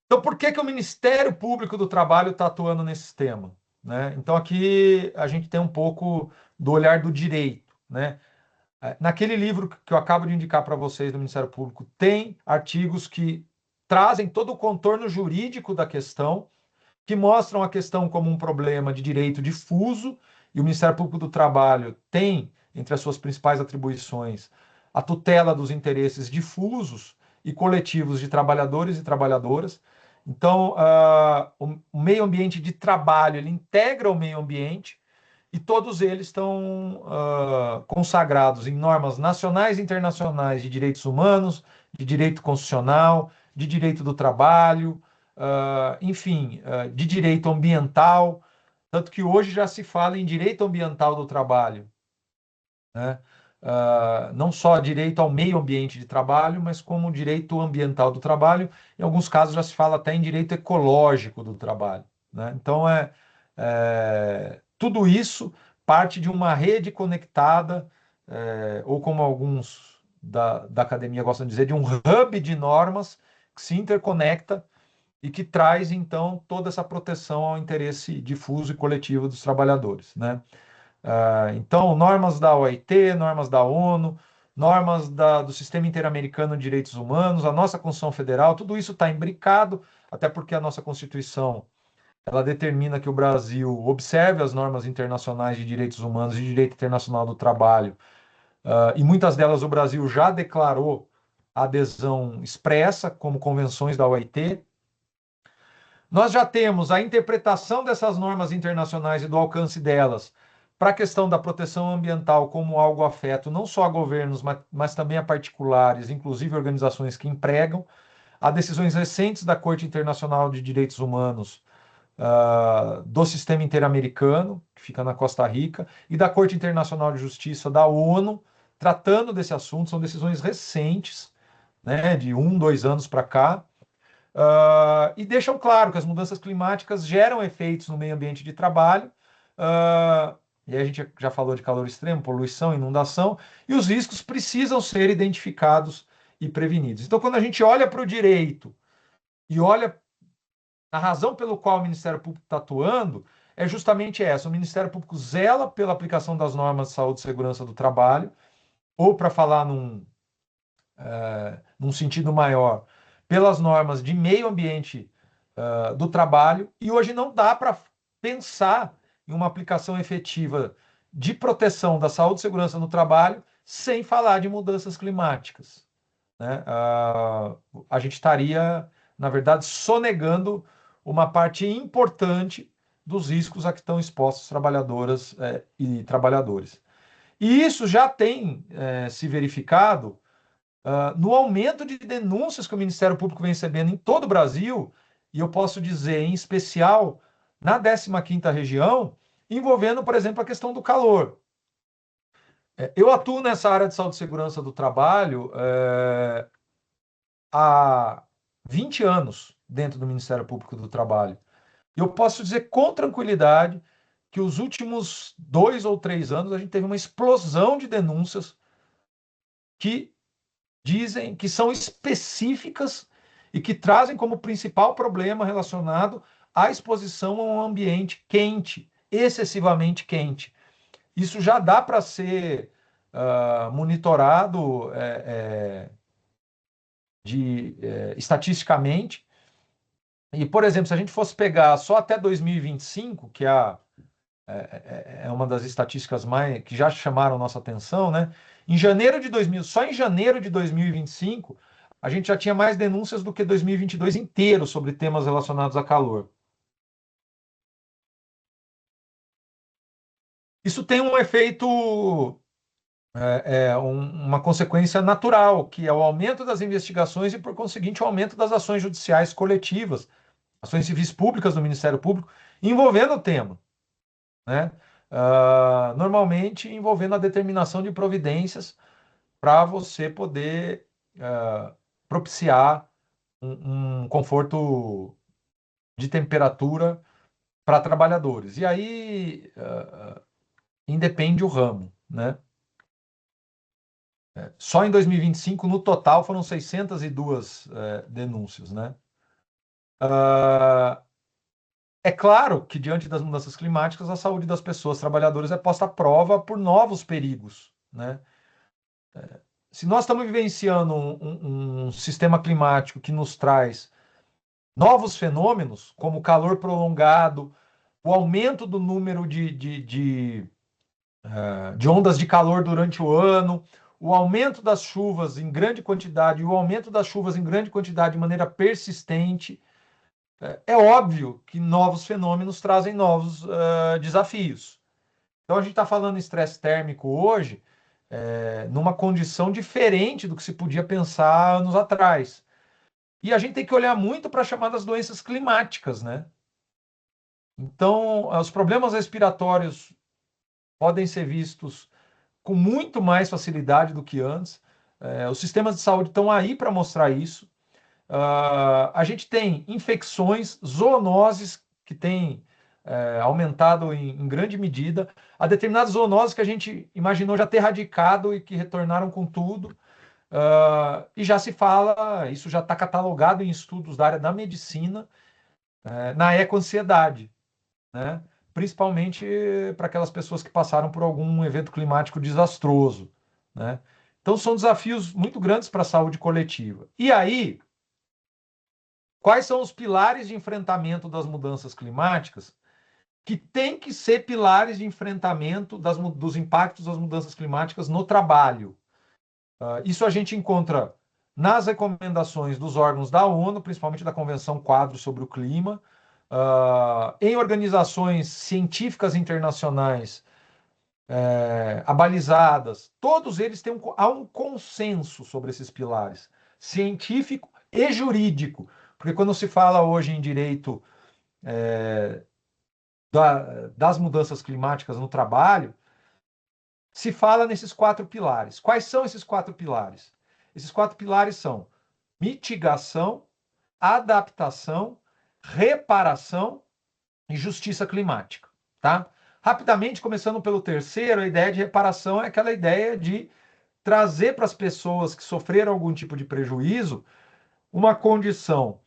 Então, por que que o Ministério Público do Trabalho está atuando nesse tema? Né? Então, aqui a gente tem um pouco do olhar do direito. Né? Naquele livro que eu acabo de indicar para vocês do Ministério Público, tem artigos que trazem todo o contorno jurídico da questão, que mostram a questão como um problema de direito difuso, e o Ministério Público do Trabalho tem, entre as suas principais atribuições, a tutela dos interesses difusos e coletivos de trabalhadores e trabalhadoras. Então, o meio ambiente de trabalho, ele integra o meio ambiente, e todos eles estão consagrados em normas nacionais e internacionais de direitos humanos, de direito constitucional, de direito do trabalho, enfim, de direito ambiental, tanto que hoje já se fala em direito ambiental do trabalho, né? Não só direito ao meio ambiente de trabalho, mas como direito ambiental do trabalho. Em alguns casos já se fala até em direito ecológico do trabalho, né? Então, tudo isso parte de uma rede conectada, ou como alguns da academia gostam de dizer, de um hub de normas que se interconecta e que traz, então, toda essa proteção ao interesse difuso e coletivo dos trabalhadores, né? Então, normas da OIT, normas da ONU, normas do Sistema Interamericano de Direitos Humanos, a nossa Constituição Federal, tudo isso está imbricado, até porque a nossa Constituição ela determina que o Brasil observe as normas internacionais de direitos humanos e de direito internacional do trabalho, e muitas delas o Brasil já declarou adesão expressa, como convenções da OIT. Nós já temos a interpretação dessas normas internacionais e do alcance delas para a questão da proteção ambiental como algo afeto não só a governos, mas também a particulares, inclusive organizações que empregam. Há decisões recentes da Corte Internacional de Direitos Humanos, do Sistema Interamericano, que fica na Costa Rica, e da Corte Internacional de Justiça da ONU, tratando desse assunto. São decisões recentes, né, de 2 anos para cá, e deixam claro que as mudanças climáticas geram efeitos no meio ambiente de trabalho, e aí a gente já falou de calor extremo, poluição, inundação, e os riscos precisam ser identificados e prevenidos. Então, quando a gente olha para o direito e olha a razão pelo qual o Ministério Público está atuando, é justamente essa: o Ministério Público zela pela aplicação das normas de saúde e segurança do trabalho, ou, para falar num sentido maior, pelas normas de meio ambiente do trabalho, e hoje não dá para pensar em uma aplicação efetiva de proteção da saúde e segurança no trabalho sem falar de mudanças climáticas, né? A gente estaria, na verdade, sonegando uma parte importante dos riscos a que estão expostos trabalhadoras e trabalhadores. E isso já tem se verificado no aumento de denúncias que o Ministério Público vem recebendo em todo o Brasil, e eu posso dizer, em especial, na 15ª região, envolvendo, por exemplo, a questão do calor. Eu atuo nessa área de saúde e segurança do trabalho há 20 anos dentro do Ministério Público do Trabalho. E eu posso dizer com tranquilidade que os últimos 2 ou 3 anos a gente teve uma explosão de denúncias que dizem que são específicas e que trazem como principal problema relacionado à exposição a um ambiente quente, excessivamente quente. Isso já dá para ser monitorado estatisticamente. E, por exemplo, se a gente fosse pegar só até 2025, que é uma das estatísticas mais que já chamaram nossa atenção, né? Só em janeiro de 2025, a gente já tinha mais denúncias do que 2022 inteiro sobre temas relacionados a calor. Isso tem um efeito uma consequência natural, que é o aumento das investigações e, por conseguinte, o aumento das ações judiciais coletivas, ações civis públicas do Ministério Público, envolvendo o tema, né? Normalmente envolvendo a determinação de providências para você poder propiciar um conforto de temperatura para trabalhadores. E aí independe o ramo, né? Só em 2025, no total, foram 602 denúncias, né? É claro que, diante das mudanças climáticas, a saúde das pessoas trabalhadoras é posta à prova por novos perigos, né? Se nós estamos vivenciando um sistema climático que nos traz novos fenômenos, como o calor prolongado, o aumento do número de ondas de calor durante o ano, o aumento das chuvas em grande quantidade e o aumento das chuvas em grande quantidade de maneira persistente, é óbvio que novos fenômenos trazem novos desafios. Então, a gente está falando em estresse térmico hoje, numa condição diferente do que se podia pensar anos atrás. E a gente tem que olhar muito para as chamadas doenças climáticas, né? Então, os problemas respiratórios podem ser vistos com muito mais facilidade do que antes. Os sistemas de saúde estão aí para mostrar isso. A gente tem infecções, zoonoses que têm aumentado em grande medida. Há determinadas zoonoses que a gente imaginou já ter erradicado e que retornaram com tudo. E já se fala, isso já está catalogado em estudos da área da medicina, na eco-ansiedade, né? Principalmente para aquelas pessoas que passaram por algum evento climático desastroso, né? Então são desafios muito grandes para a saúde coletiva. E aí, quais são os pilares de enfrentamento das mudanças climáticas que têm que ser pilares de enfrentamento dos impactos das mudanças climáticas no trabalho? Isso a gente encontra nas recomendações dos órgãos da ONU, principalmente da Convenção Quadro sobre o Clima, em organizações científicas internacionais abalizadas. Todos eles há um consenso sobre esses pilares, científico e jurídico. Porque quando se fala hoje em direito das mudanças climáticas no trabalho, se fala nesses 4 pilares. Quais são esses 4 pilares? Esses 4 pilares são mitigação, adaptação, reparação e justiça climática, tá? Rapidamente, começando pelo terceiro, a ideia de reparação é aquela ideia de trazer para as pessoas que sofreram algum tipo de prejuízo uma condição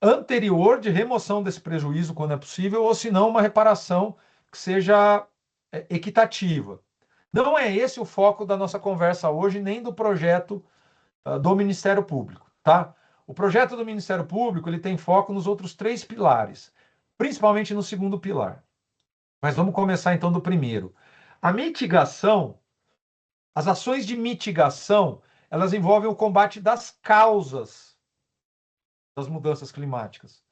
anterior de remoção desse prejuízo, quando é possível, ou se não, uma reparação que seja equitativa. Não é esse o foco da nossa conversa hoje, nem do projeto do Ministério Público, tá? O projeto do Ministério Público ele tem foco nos outros 3 pilares, principalmente no segundo pilar. Mas vamos começar então do primeiro. A mitigação, as ações de mitigação, elas envolvem o combate das causas das mudanças climáticas.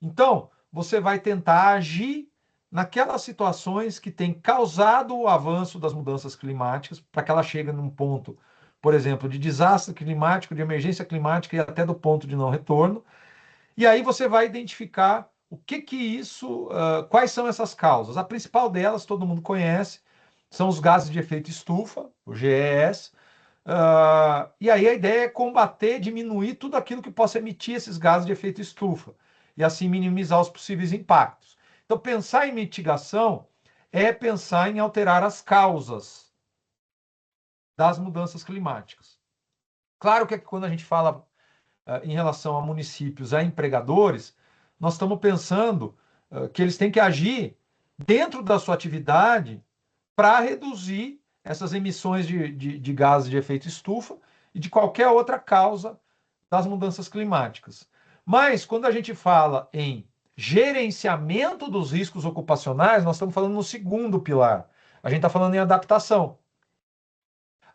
Então, você vai tentar agir naquelas situações que têm causado o avanço das mudanças climáticas, para que ela chegue num ponto, por exemplo, de desastre climático, de emergência climática e até do ponto de não retorno. E aí você vai identificar o que isso, quais são essas causas. A principal delas, todo mundo conhece, são os gases de efeito estufa, o GES. E aí a ideia é combater, diminuir tudo aquilo que possa emitir esses gases de efeito estufa e assim minimizar os possíveis impactos. Então, pensar em mitigação é pensar em alterar as causas das mudanças climáticas. Claro que quando a gente fala em relação a municípios, a empregadores, nós estamos pensando que eles têm que agir dentro da sua atividade para reduzir essas emissões de gases de efeito estufa e de qualquer outra causa das mudanças climáticas. Mas, quando a gente fala em gerenciamento dos riscos ocupacionais, nós estamos falando no segundo pilar. A gente está falando em adaptação.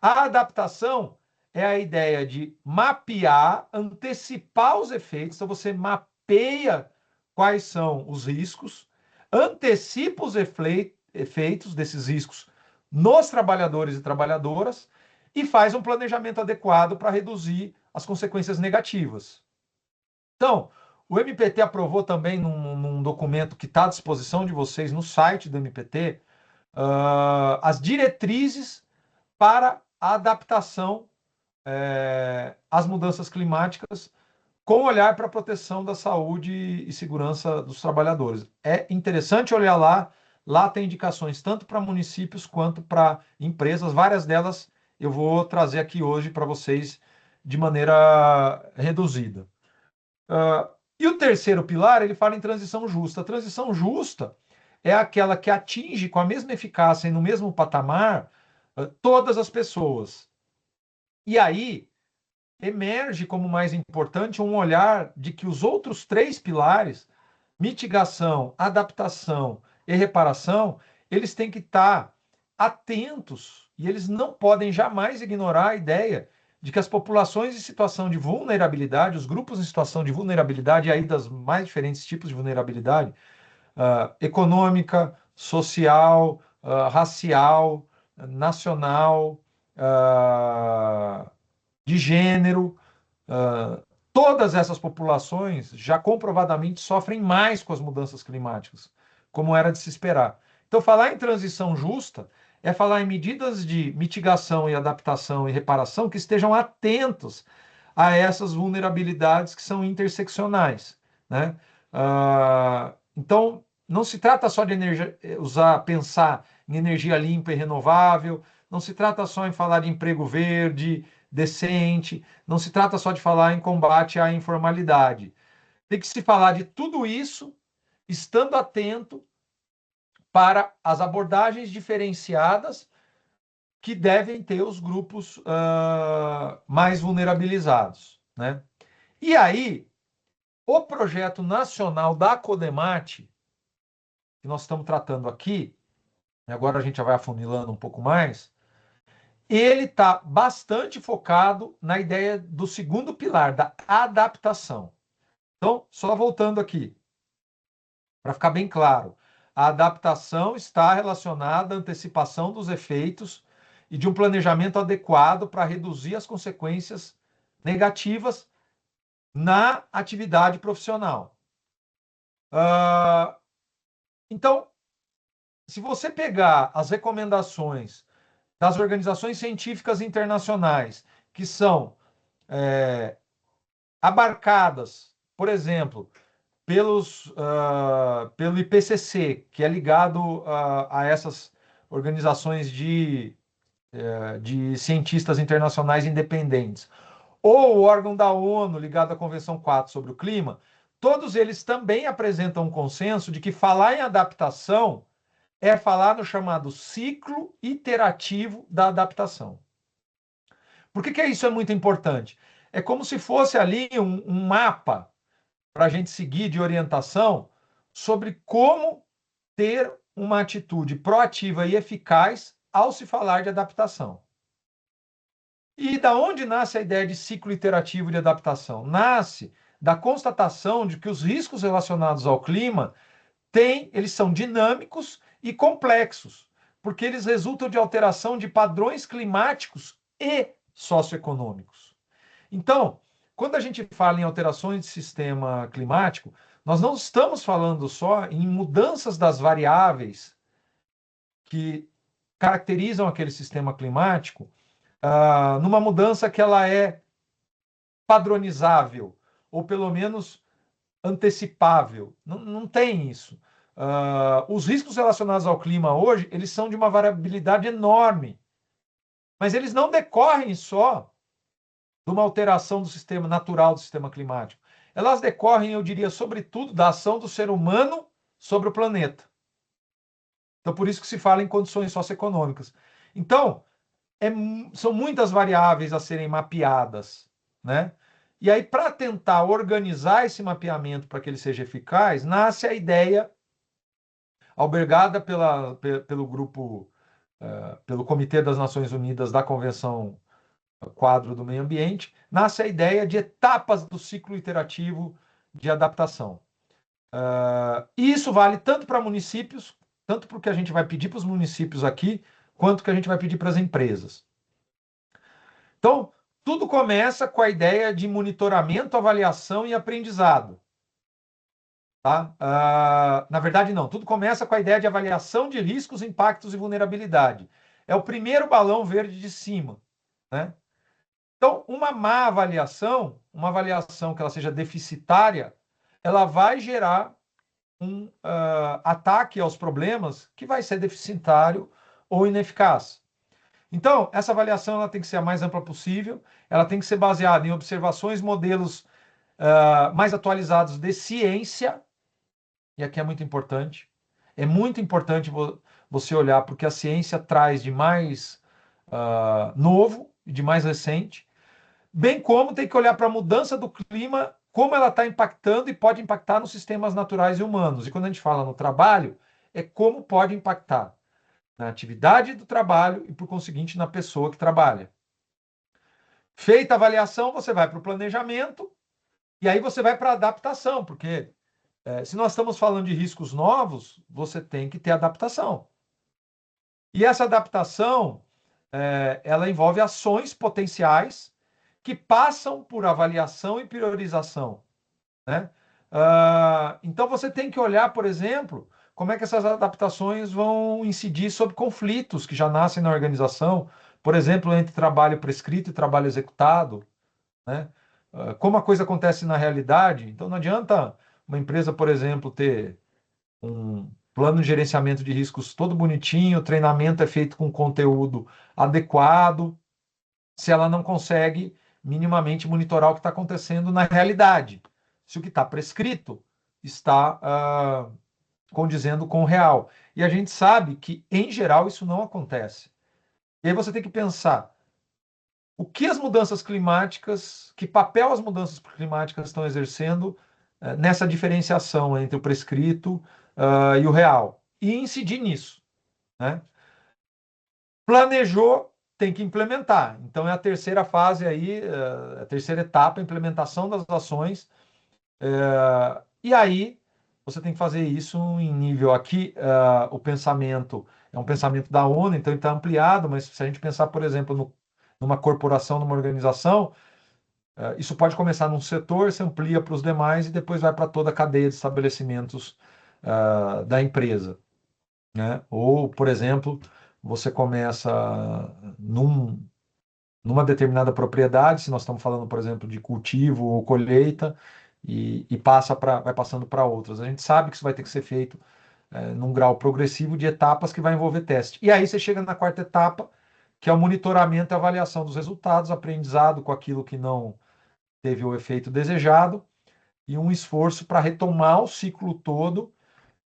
A adaptação é a ideia de mapear, antecipar os efeitos. Então, você mapeia quais são os riscos, antecipa os efeitos desses riscos nos trabalhadores e trabalhadoras e faz um planejamento adequado para reduzir as consequências negativas. Então, o MPT aprovou também num documento que está à disposição de vocês no site do MPT, as diretrizes para a adaptação às mudanças climáticas com olhar para a proteção da saúde e segurança dos trabalhadores. É interessante olhar lá, lá tem indicações tanto para municípios quanto para empresas, várias delas eu vou trazer aqui hoje para vocês de maneira reduzida. E o terceiro pilar, ele fala em transição justa. A transição justa é aquela que atinge com a mesma eficácia e no mesmo patamar todas as pessoas. E aí emerge como mais importante um olhar de que os outros três pilares, mitigação, adaptação e reparação, eles têm que estar atentos e eles não podem jamais ignorar a ideia de que as populações em situação de vulnerabilidade, os grupos em situação de vulnerabilidade, e aí das mais diferentes tipos de vulnerabilidade, econômica, social, racial, nacional, de gênero, todas essas populações já comprovadamente sofrem mais com as mudanças climáticas, como era de se esperar. Então, falar em transição justa é falar em medidas de mitigação e adaptação e reparação que estejam atentos a essas vulnerabilidades que são interseccionais, né? Então, não se trata só de pensar em energia limpa e renovável, não se trata só em falar de emprego verde, decente, não se trata só de falar em combate à informalidade. Tem que se falar de tudo isso, estando atento para as abordagens diferenciadas que devem ter os grupos mais vulnerabilizados, né? E aí, o projeto nacional da Codemate, que nós estamos tratando aqui, agora a gente já vai afunilando um pouco mais, ele está bastante focado na ideia do segundo pilar, da adaptação. Então, só voltando aqui, para ficar bem claro, a adaptação está relacionada à antecipação dos efeitos e de um planejamento adequado para reduzir as consequências negativas na atividade profissional. Então, se você pegar as recomendações das organizações científicas internacionais, que são abarcadas, por exemplo, pelo IPCC, que é ligado a essas organizações de cientistas internacionais independentes, ou o órgão da ONU ligado à Convenção 4 sobre o clima, todos eles também apresentam um consenso de que falar em adaptação é falar no chamado ciclo iterativo da adaptação. Por que isso é muito importante? É como se fosse ali um mapa para a gente seguir de orientação sobre como ter uma atitude proativa e eficaz ao se falar de adaptação. E da onde nasce a ideia de ciclo iterativo de adaptação? Nasce da constatação de que os riscos relacionados ao clima eles são dinâmicos e complexos, porque eles resultam de alteração de padrões climáticos e socioeconômicos. Então, quando a gente fala em alterações de sistema climático, nós não estamos falando só em mudanças das variáveis que caracterizam aquele sistema climático, numa mudança que ela é padronizável, ou pelo menos antecipável. Não tem isso. Os riscos relacionados ao clima hoje, eles são de uma variabilidade enorme, mas eles não decorrem só de uma alteração do sistema natural do sistema climático. Elas decorrem, eu diria, sobretudo, da ação do ser humano sobre o planeta. Então, por isso que se fala em condições socioeconômicas. Então, são muitas variáveis a serem mapeadas, né? E aí, para tentar organizar esse mapeamento para que ele seja eficaz, nasce a ideia, albergada pelo grupo, pelo Comitê das Nações Unidas da Convenção Quadro do Meio Ambiente, nasce a ideia de etapas do ciclo iterativo de adaptação. E isso vale tanto para municípios, tanto para o que a gente vai pedir para os municípios aqui, quanto que a gente vai pedir para as empresas. Então, tudo começa com a ideia de monitoramento, avaliação e aprendizado. Tá? Na verdade, não. Tudo começa com a ideia de avaliação de riscos, impactos e vulnerabilidade. É o primeiro balão verde de cima. Né? Então, uma má avaliação, uma avaliação que ela seja deficitária, ela vai gerar um ataque aos problemas que vai ser deficitário ou ineficaz. Então, essa avaliação ela tem que ser a mais ampla possível, ela tem que ser baseada em observações, modelos mais atualizados de ciência, e aqui é muito importante você olhar porque a ciência traz de mais novo e de mais recente, bem como tem que olhar para a mudança do clima, como ela está impactando e pode impactar nos sistemas naturais e humanos. E quando a gente fala no trabalho, é como pode impactar na atividade do trabalho e, por conseguinte, na pessoa que trabalha. Feita a avaliação, você vai para o planejamento e aí você vai para a adaptação, porque se nós estamos falando de riscos novos, você tem que ter adaptação. E essa adaptação, ela envolve ações potenciais que passam por avaliação e priorização. Né? Então você tem que olhar, por exemplo, como é que essas adaptações vão incidir sobre conflitos que já nascem na organização, por exemplo, entre trabalho prescrito e trabalho executado, né? Como a coisa acontece na realidade. Então não adianta uma empresa, por exemplo, ter um plano de gerenciamento de riscos todo bonitinho, o treinamento é feito com conteúdo adequado, se ela não consegue minimamente monitorar o que está acontecendo na realidade. Se o que está prescrito está condizendo com o real. E a gente sabe que, em geral, isso não acontece. E aí você tem que pensar o que as mudanças climáticas, que papel as mudanças climáticas estão exercendo nessa diferenciação entre o prescrito e o real. E incidir nisso. Né? Planejou, tem que implementar. Então é a terceira fase aí, a terceira etapa, a implementação das ações. E aí você tem que fazer isso em nível aqui, o pensamento é um pensamento da ONU, então ele está ampliado, mas se a gente pensar, por exemplo, numa corporação, numa organização, isso pode começar num setor, se amplia para os demais e depois vai para toda a cadeia de estabelecimentos da empresa. Né? Ou, por exemplo, você começa numa determinada propriedade, se nós estamos falando, por exemplo, de cultivo ou colheita, e vai passando para outras. A gente sabe que isso vai ter que ser feito num grau progressivo de etapas que vai envolver teste. E aí você chega na quarta etapa, que é o monitoramento e avaliação dos resultados, aprendizado com aquilo que não teve o efeito desejado, e um esforço para retomar o ciclo todo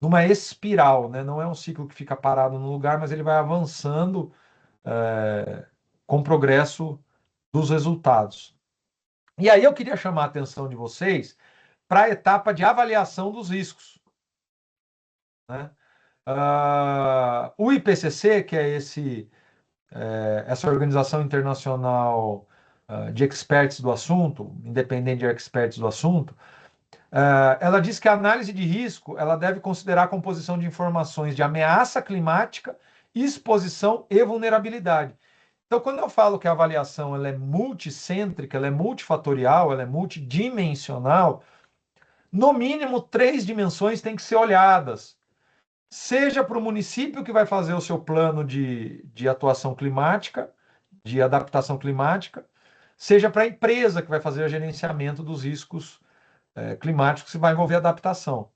numa espiral, né? Não é um ciclo que fica parado no lugar, mas ele vai avançando com o progresso dos resultados. E aí eu queria chamar a atenção de vocês para a etapa de avaliação dos riscos. Né? O IPCC, que é essa organização internacional de experts do assunto, independente de experts do assunto, ela diz que a análise de risco ela deve considerar a composição de informações de ameaça climática, exposição e vulnerabilidade. Então, quando eu falo que a avaliação ela é multicêntrica, ela é multifatorial, ela é multidimensional, no mínimo 3 dimensões têm que ser olhadas. Seja para o município que vai fazer o seu plano de atuação climática, de adaptação climática, seja para a empresa que vai fazer o gerenciamento dos riscos climáticos que vai envolver adaptação.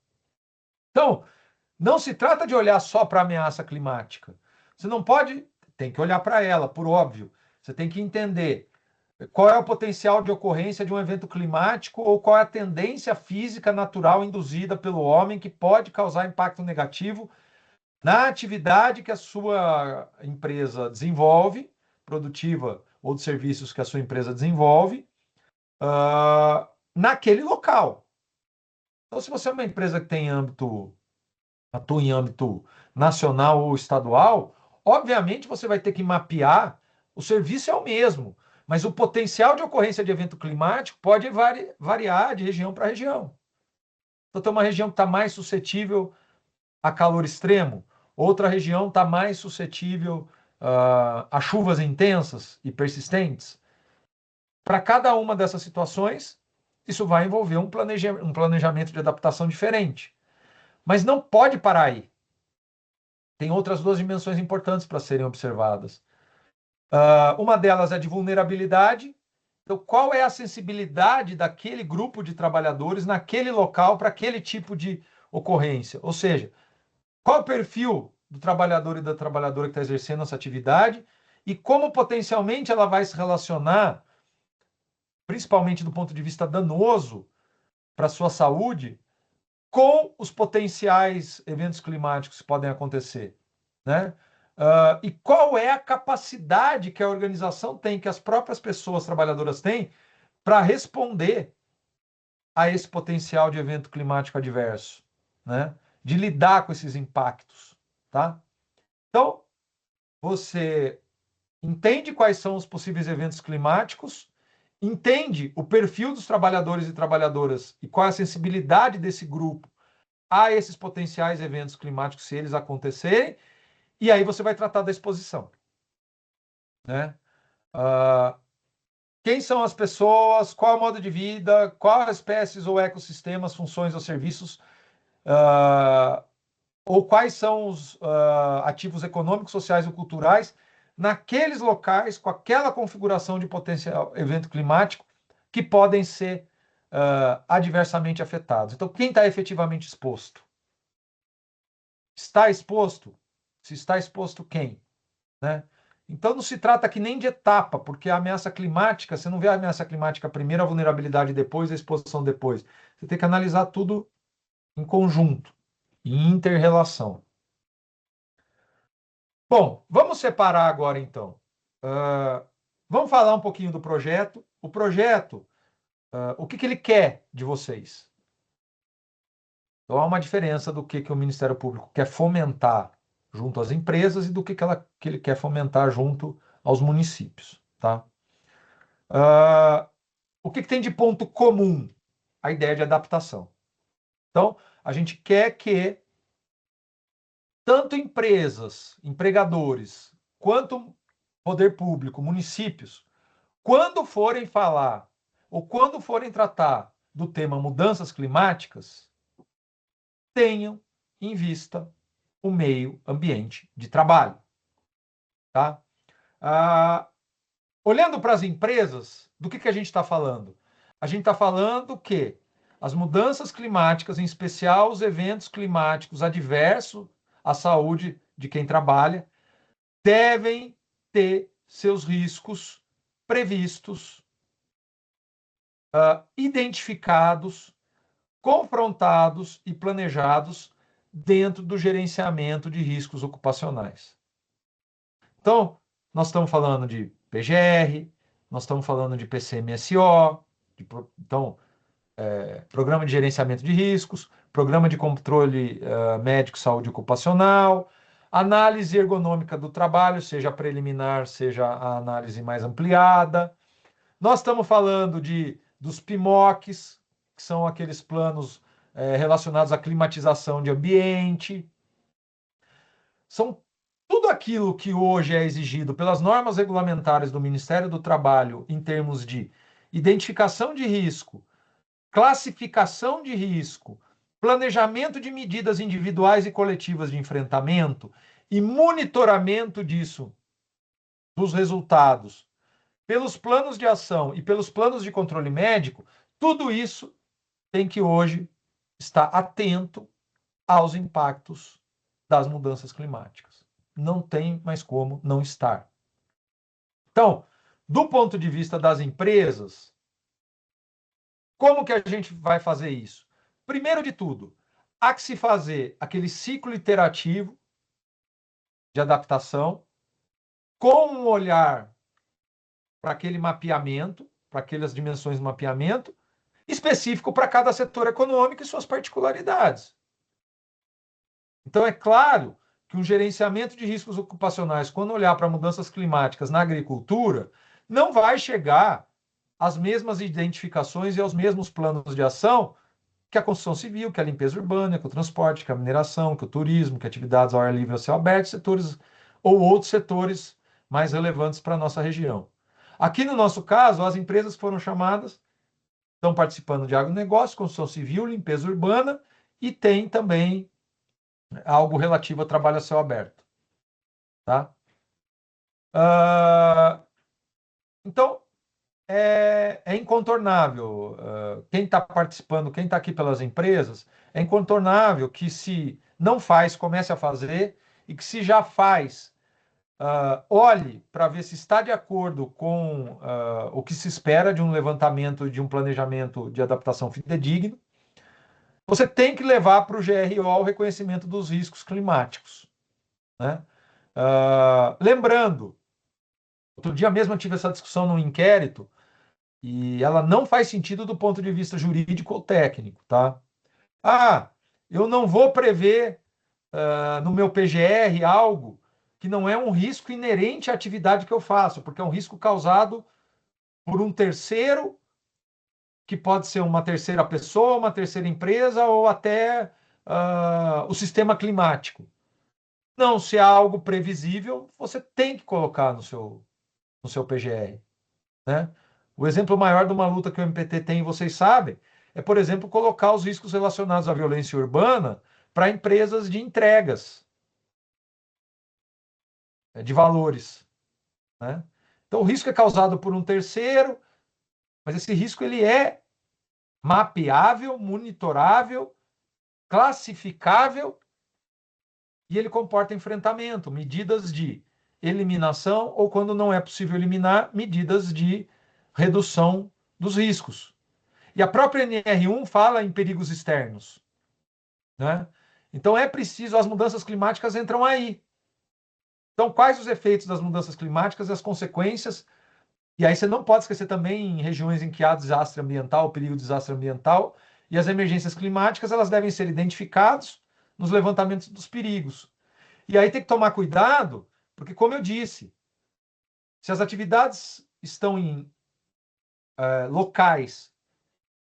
Então, não se trata de olhar só para a ameaça climática. Você não pode, tem que olhar para ela, por óbvio. Você tem que entender qual é o potencial de ocorrência de um evento climático ou qual é a tendência física natural induzida pelo homem que pode causar impacto negativo na atividade que a sua empresa desenvolve, produtiva ou de serviços que a sua empresa desenvolve, naquele local. Então, se você é uma empresa que atua em âmbito nacional ou estadual, obviamente você vai ter que mapear, o serviço é o mesmo, mas o potencial de ocorrência de evento climático pode variar de região para região. Então, tem uma região que está mais suscetível a calor extremo, outra região está mais suscetível a chuvas intensas e persistentes. Para cada uma dessas situações, isso vai envolver um planejamento de adaptação diferente. Mas não pode parar aí. Tem outras duas dimensões importantes para serem observadas. Uma delas é de vulnerabilidade. Então, qual é a sensibilidade daquele grupo de trabalhadores naquele local para aquele tipo de ocorrência? Ou seja, qual é o perfil do trabalhador e da trabalhadora que está exercendo essa atividade e como potencialmente ela vai se relacionar, principalmente do ponto de vista danoso para a sua saúde, com os potenciais eventos climáticos que podem acontecer, né? E qual é a capacidade que a organização tem, que as próprias pessoas trabalhadoras têm, para responder a esse potencial de evento climático adverso, né? De lidar com esses impactos, tá? Então, você entende quais são os possíveis eventos climáticos, entende o perfil dos trabalhadores e trabalhadoras e qual é a sensibilidade desse grupo a esses potenciais eventos climáticos, se eles acontecerem, e aí você vai tratar da exposição, né? Quem são as pessoas, qual é o modo de vida, quais espécies ou ecossistemas, funções ou serviços, ou quais são os ativos econômicos, sociais ou culturais naqueles locais, com aquela configuração de potencial evento climático, que podem ser adversamente afetados. Então, quem está efetivamente exposto? Está exposto? Se está exposto, quem? Né? Então, não se trata aqui nem de etapa, porque a ameaça climática, você não vê a ameaça climática primeiro, a vulnerabilidade depois, a exposição depois. Você tem que analisar tudo em conjunto, em inter-relação. Bom, vamos separar agora, então. Vamos falar um pouquinho do projeto. O projeto, o que ele quer de vocês? Então, há uma diferença do que o Ministério Público quer fomentar junto às empresas e do que ele quer fomentar junto aos municípios, tá? O que tem de ponto comum? A ideia de adaptação. Então, a gente quer que tanto empresas, empregadores, quanto poder público, municípios, quando forem falar ou quando forem tratar do tema mudanças climáticas, tenham em vista o meio ambiente de trabalho. Tá? Olhando para as empresas, do que a gente está falando? A gente está falando que as mudanças climáticas, em especial os eventos climáticos adversos à saúde de quem trabalha, devem ter seus riscos previstos, identificados, confrontados e planejados dentro do gerenciamento de riscos ocupacionais. Então, nós estamos falando de PGR, nós estamos falando de PCMSO, então, Programa de Gerenciamento de Riscos, Programa de Controle Médico Saúde Ocupacional, análise ergonômica do trabalho, seja preliminar, seja a análise mais ampliada. Nós estamos falando dos PMOCs, que são aqueles planos relacionados à climatização de ambiente. São tudo aquilo que hoje é exigido pelas normas regulamentares do Ministério do Trabalho em termos de identificação de risco, classificação de risco, planejamento de medidas individuais e coletivas de enfrentamento e monitoramento disso, dos resultados, pelos planos de ação e pelos planos de controle médico, tudo isso tem que hoje estar atento aos impactos das mudanças climáticas. Não tem mais como não estar. Então, do ponto de vista das empresas, como que a gente vai fazer isso? Primeiro de tudo, há que se fazer aquele ciclo iterativo de adaptação com um olhar para aquele mapeamento, para aquelas dimensões do mapeamento, específico para cada setor econômico e suas particularidades. Então, é claro que um gerenciamento de riscos ocupacionais, quando olhar para mudanças climáticas na agricultura, não vai chegar às mesmas identificações e aos mesmos planos de ação que a construção civil, que a limpeza urbana, que o transporte, que a mineração, que o turismo, que atividades ao ar livre ao céu aberto, setores ou outros setores mais relevantes para a nossa região. Aqui no nosso caso, as empresas foram chamadas, estão participando de agronegócio, construção civil, limpeza urbana e tem também algo relativo a trabalho a céu aberto. Tá? Então, é incontornável. Quem está participando, quem está aqui pelas empresas, é incontornável que se não faz, comece a fazer, e que se já faz, olhe para ver se está de acordo com o que se espera de um levantamento, de um planejamento de adaptação fidedigno. Você tem que levar para o GRO o reconhecimento dos riscos climáticos. Né? Lembrando, outro dia mesmo eu tive essa discussão num inquérito, e ela não faz sentido do ponto de vista jurídico ou técnico, tá? Eu não vou prever no meu PGR algo que não é um risco inerente à atividade que eu faço, porque é um risco causado por um terceiro, que pode ser uma terceira pessoa, uma terceira empresa ou até o sistema climático. Não, se é algo previsível, você tem que colocar no seu PGR. Né? O exemplo maior de uma luta que o MPT tem, vocês sabem, é, por exemplo, colocar os riscos relacionados à violência urbana para empresas de entregas de valores. Né? Então, o risco é causado por um terceiro, mas esse risco ele é mapeável, monitorável, classificável e ele comporta enfrentamento, medidas de eliminação ou, quando não é possível eliminar, medidas de redução dos riscos. E a própria NR1 fala em perigos externos. Né? Então é preciso, as mudanças climáticas entram aí. Então, quais os efeitos das mudanças climáticas e as consequências? E aí você não pode esquecer também em regiões em que há desastre ambiental, perigo de desastre ambiental, e as emergências climáticas, elas devem ser identificadas nos levantamentos dos perigos. E aí tem que tomar cuidado, porque, como eu disse, se as atividades estão em locais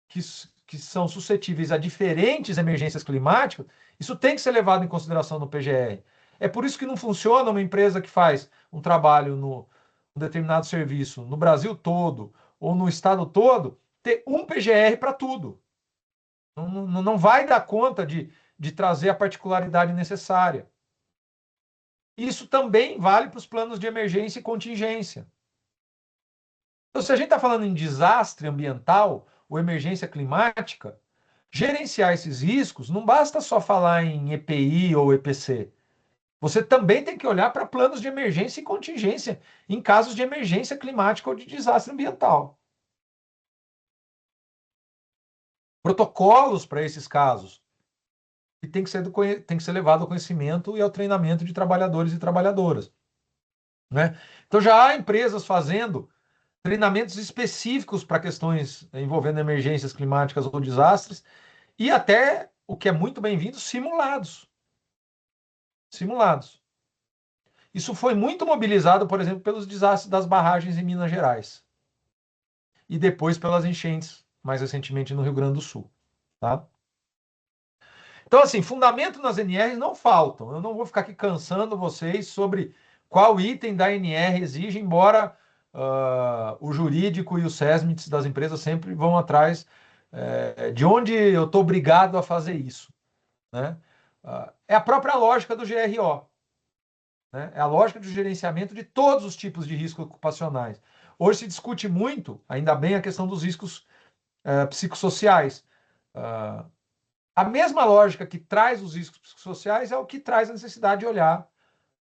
que são suscetíveis a diferentes emergências climáticas, isso tem que ser levado em consideração no PGR. É por isso que não funciona uma empresa que faz um trabalho no um determinado serviço no Brasil todo ou no estado todo, ter um PGR para tudo. Não vai dar conta de trazer a particularidade necessária. Isso também vale para os planos de emergência e contingência. Então, se a gente está falando em desastre ambiental ou emergência climática, gerenciar esses riscos não basta só falar em EPI ou EPC. Você também tem que olhar para planos de emergência e contingência em casos de emergência climática ou de desastre ambiental. Protocolos para esses casos que tem que ser levado ao conhecimento e ao treinamento de trabalhadores e trabalhadoras. Né? Então já há empresas fazendo treinamentos específicos para questões envolvendo emergências climáticas ou desastres, e até, o que é muito bem-vindo, simulados. Simulados. Isso foi muito mobilizado, por exemplo, pelos desastres das barragens em Minas Gerais. E depois pelas enchentes, mais recentemente no Rio Grande do Sul. Tá? Então, assim, fundamento nas NRs não faltam. Eu não vou ficar aqui cansando vocês sobre qual item da NR exige, embora o jurídico e o SESMITs das empresas sempre vão atrás de onde eu estou obrigado a fazer isso. Né? É a própria lógica do GRO. Né? É a lógica de gerenciamento de todos os tipos de riscos ocupacionais. Hoje se discute muito, ainda bem, a questão dos riscos psicossociais. A mesma lógica que traz os riscos psicossociais é o que traz a necessidade de olhar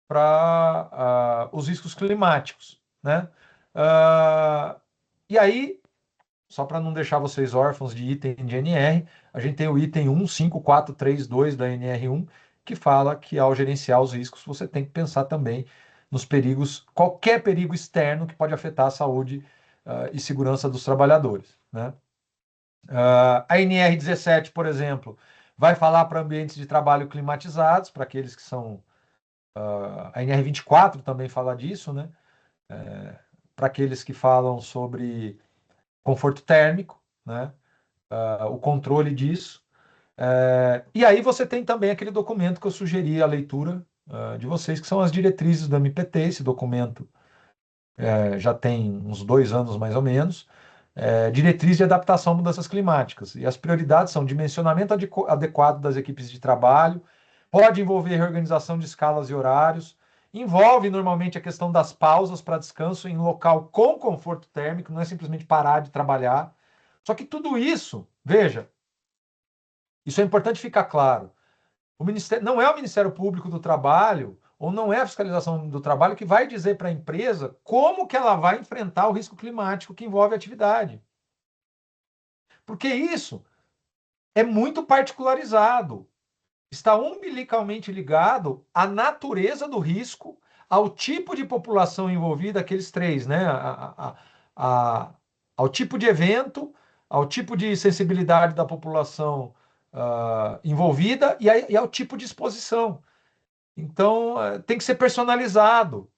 para os riscos climáticos. Né? E aí, só para não deixar vocês órfãos de item de NR, a gente tem o item 15432 da NR1, que fala que ao gerenciar os riscos, você tem que pensar também nos perigos, qualquer perigo externo que pode afetar a saúde e segurança dos trabalhadores. Né? A NR17, por exemplo, vai falar para ambientes de trabalho climatizados, para aqueles que são. A NR24 também fala disso, né? Para aqueles que falam sobre conforto térmico, né? O controle disso. E aí você tem também aquele documento que eu sugeri a leitura, de vocês, que são as diretrizes do MPT. Esse documento já tem uns 2 anos mais ou menos. Diretriz de adaptação a mudanças climáticas. E as prioridades são dimensionamento adequado das equipes de trabalho, pode envolver reorganização de escalas e horários, envolve normalmente a questão das pausas para descanso em local com conforto térmico, não é simplesmente parar de trabalhar. Só que tudo isso, veja, isso é importante ficar claro. O Ministério, não é o Ministério Público do Trabalho ou não é a fiscalização do trabalho que vai dizer para a empresa como que ela vai enfrentar o risco climático que envolve a atividade. Porque isso é muito particularizado. Está umbilicalmente ligado à natureza do risco, ao tipo de população envolvida, aqueles três, né? Ao tipo de evento, ao tipo de sensibilidade da população envolvida e ao tipo de exposição. Então, tem que ser personalizado.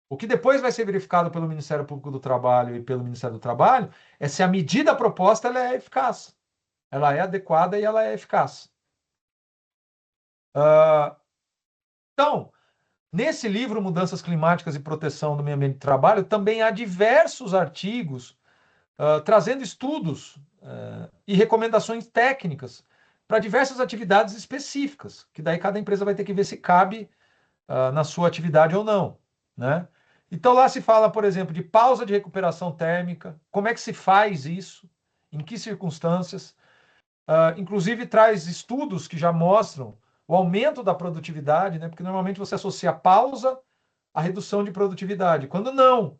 O que depois vai ser verificado pelo Ministério Público do Trabalho e pelo Ministério do Trabalho é se a medida proposta ela é eficaz, ela é adequada e ela é eficaz. Então, nesse livro Mudanças Climáticas e Proteção do Meio Ambiente de Trabalho, também há diversos artigos trazendo estudos e recomendações técnicas para diversas atividades específicas, que daí cada empresa vai ter que ver se cabe na sua atividade ou não, né? Então lá se fala, por exemplo, de pausa de recuperação térmica, como é que se faz isso, em que circunstâncias. Inclusive traz estudos que já mostram o aumento da produtividade, né? Porque normalmente você associa pausa à redução de produtividade, quando não.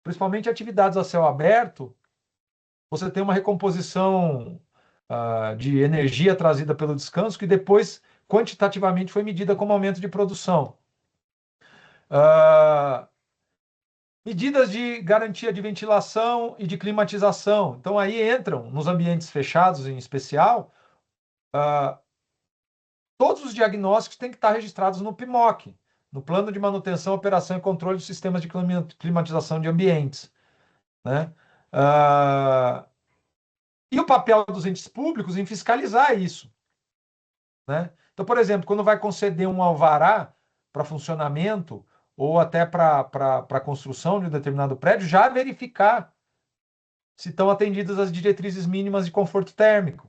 Principalmente atividades a céu aberto, você tem uma recomposição de energia trazida pelo descanso que depois quantitativamente foi medida como aumento de produção. Medidas de garantia de ventilação e de climatização. Então, aí entram, nos ambientes fechados em especial, todos os diagnósticos têm que estar registrados no PMOC, no Plano de Manutenção, Operação e Controle de Sistemas de Climatização de Ambientes, né? E o papel dos entes públicos em fiscalizar isso, né? Então, por exemplo, quando vai conceder um alvará para funcionamento ou até para construção de um determinado prédio, já verificar se estão atendidas as diretrizes mínimas de conforto térmico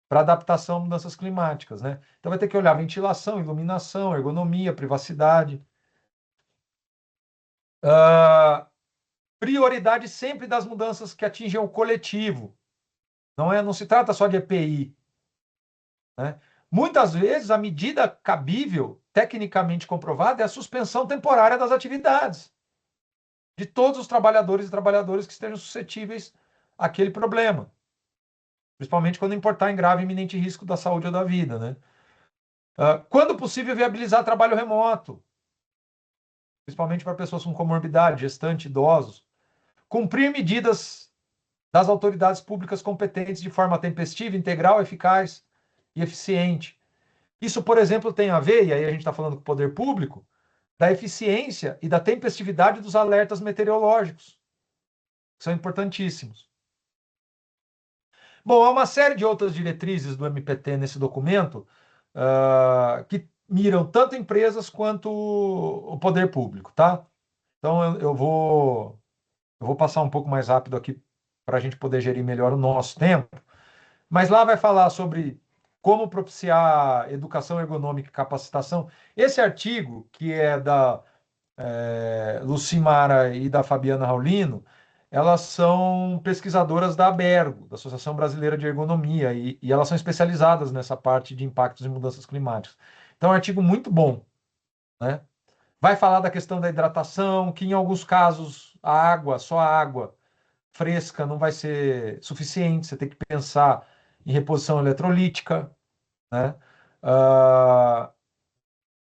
para adaptação a mudanças climáticas, né? Então vai ter que olhar ventilação, iluminação, ergonomia, privacidade. Prioridade sempre das mudanças que atingem o coletivo. Não se trata só de EPI, né? Muitas vezes a medida cabível, tecnicamente comprovada, é a suspensão temporária das atividades de todos os trabalhadores e trabalhadoras que estejam suscetíveis àquele problema, principalmente quando importar em grave e iminente risco da saúde ou da vida, né? Quando possível, viabilizar trabalho remoto, principalmente para pessoas com comorbidade, gestante, idosos. Cumprir medidas das autoridades públicas competentes de forma tempestiva, integral, eficaz e eficiente. Isso, por exemplo, tem a ver, e aí a gente está falando com o poder público, da eficiência e da tempestividade dos alertas meteorológicos, que são importantíssimos. Bom, há uma série de outras diretrizes do MPT nesse documento que miram tanto empresas quanto o poder público, tá? Então eu vou passar um pouco mais rápido aqui para a gente poder gerir melhor o nosso tempo. Mas lá vai falar sobre como propiciar educação ergonômica e capacitação. Esse artigo, que é da Lucimara e da Fabiana Raulino, elas são pesquisadoras da ABERGO, da Associação Brasileira de Ergonomia, e elas são especializadas nessa parte de impactos e mudanças climáticas. Então, é um artigo muito bom, né? Vai falar da questão da hidratação, que em alguns casos só a água fresca não vai ser suficiente, você tem que pensar em reposição eletrolítica, né?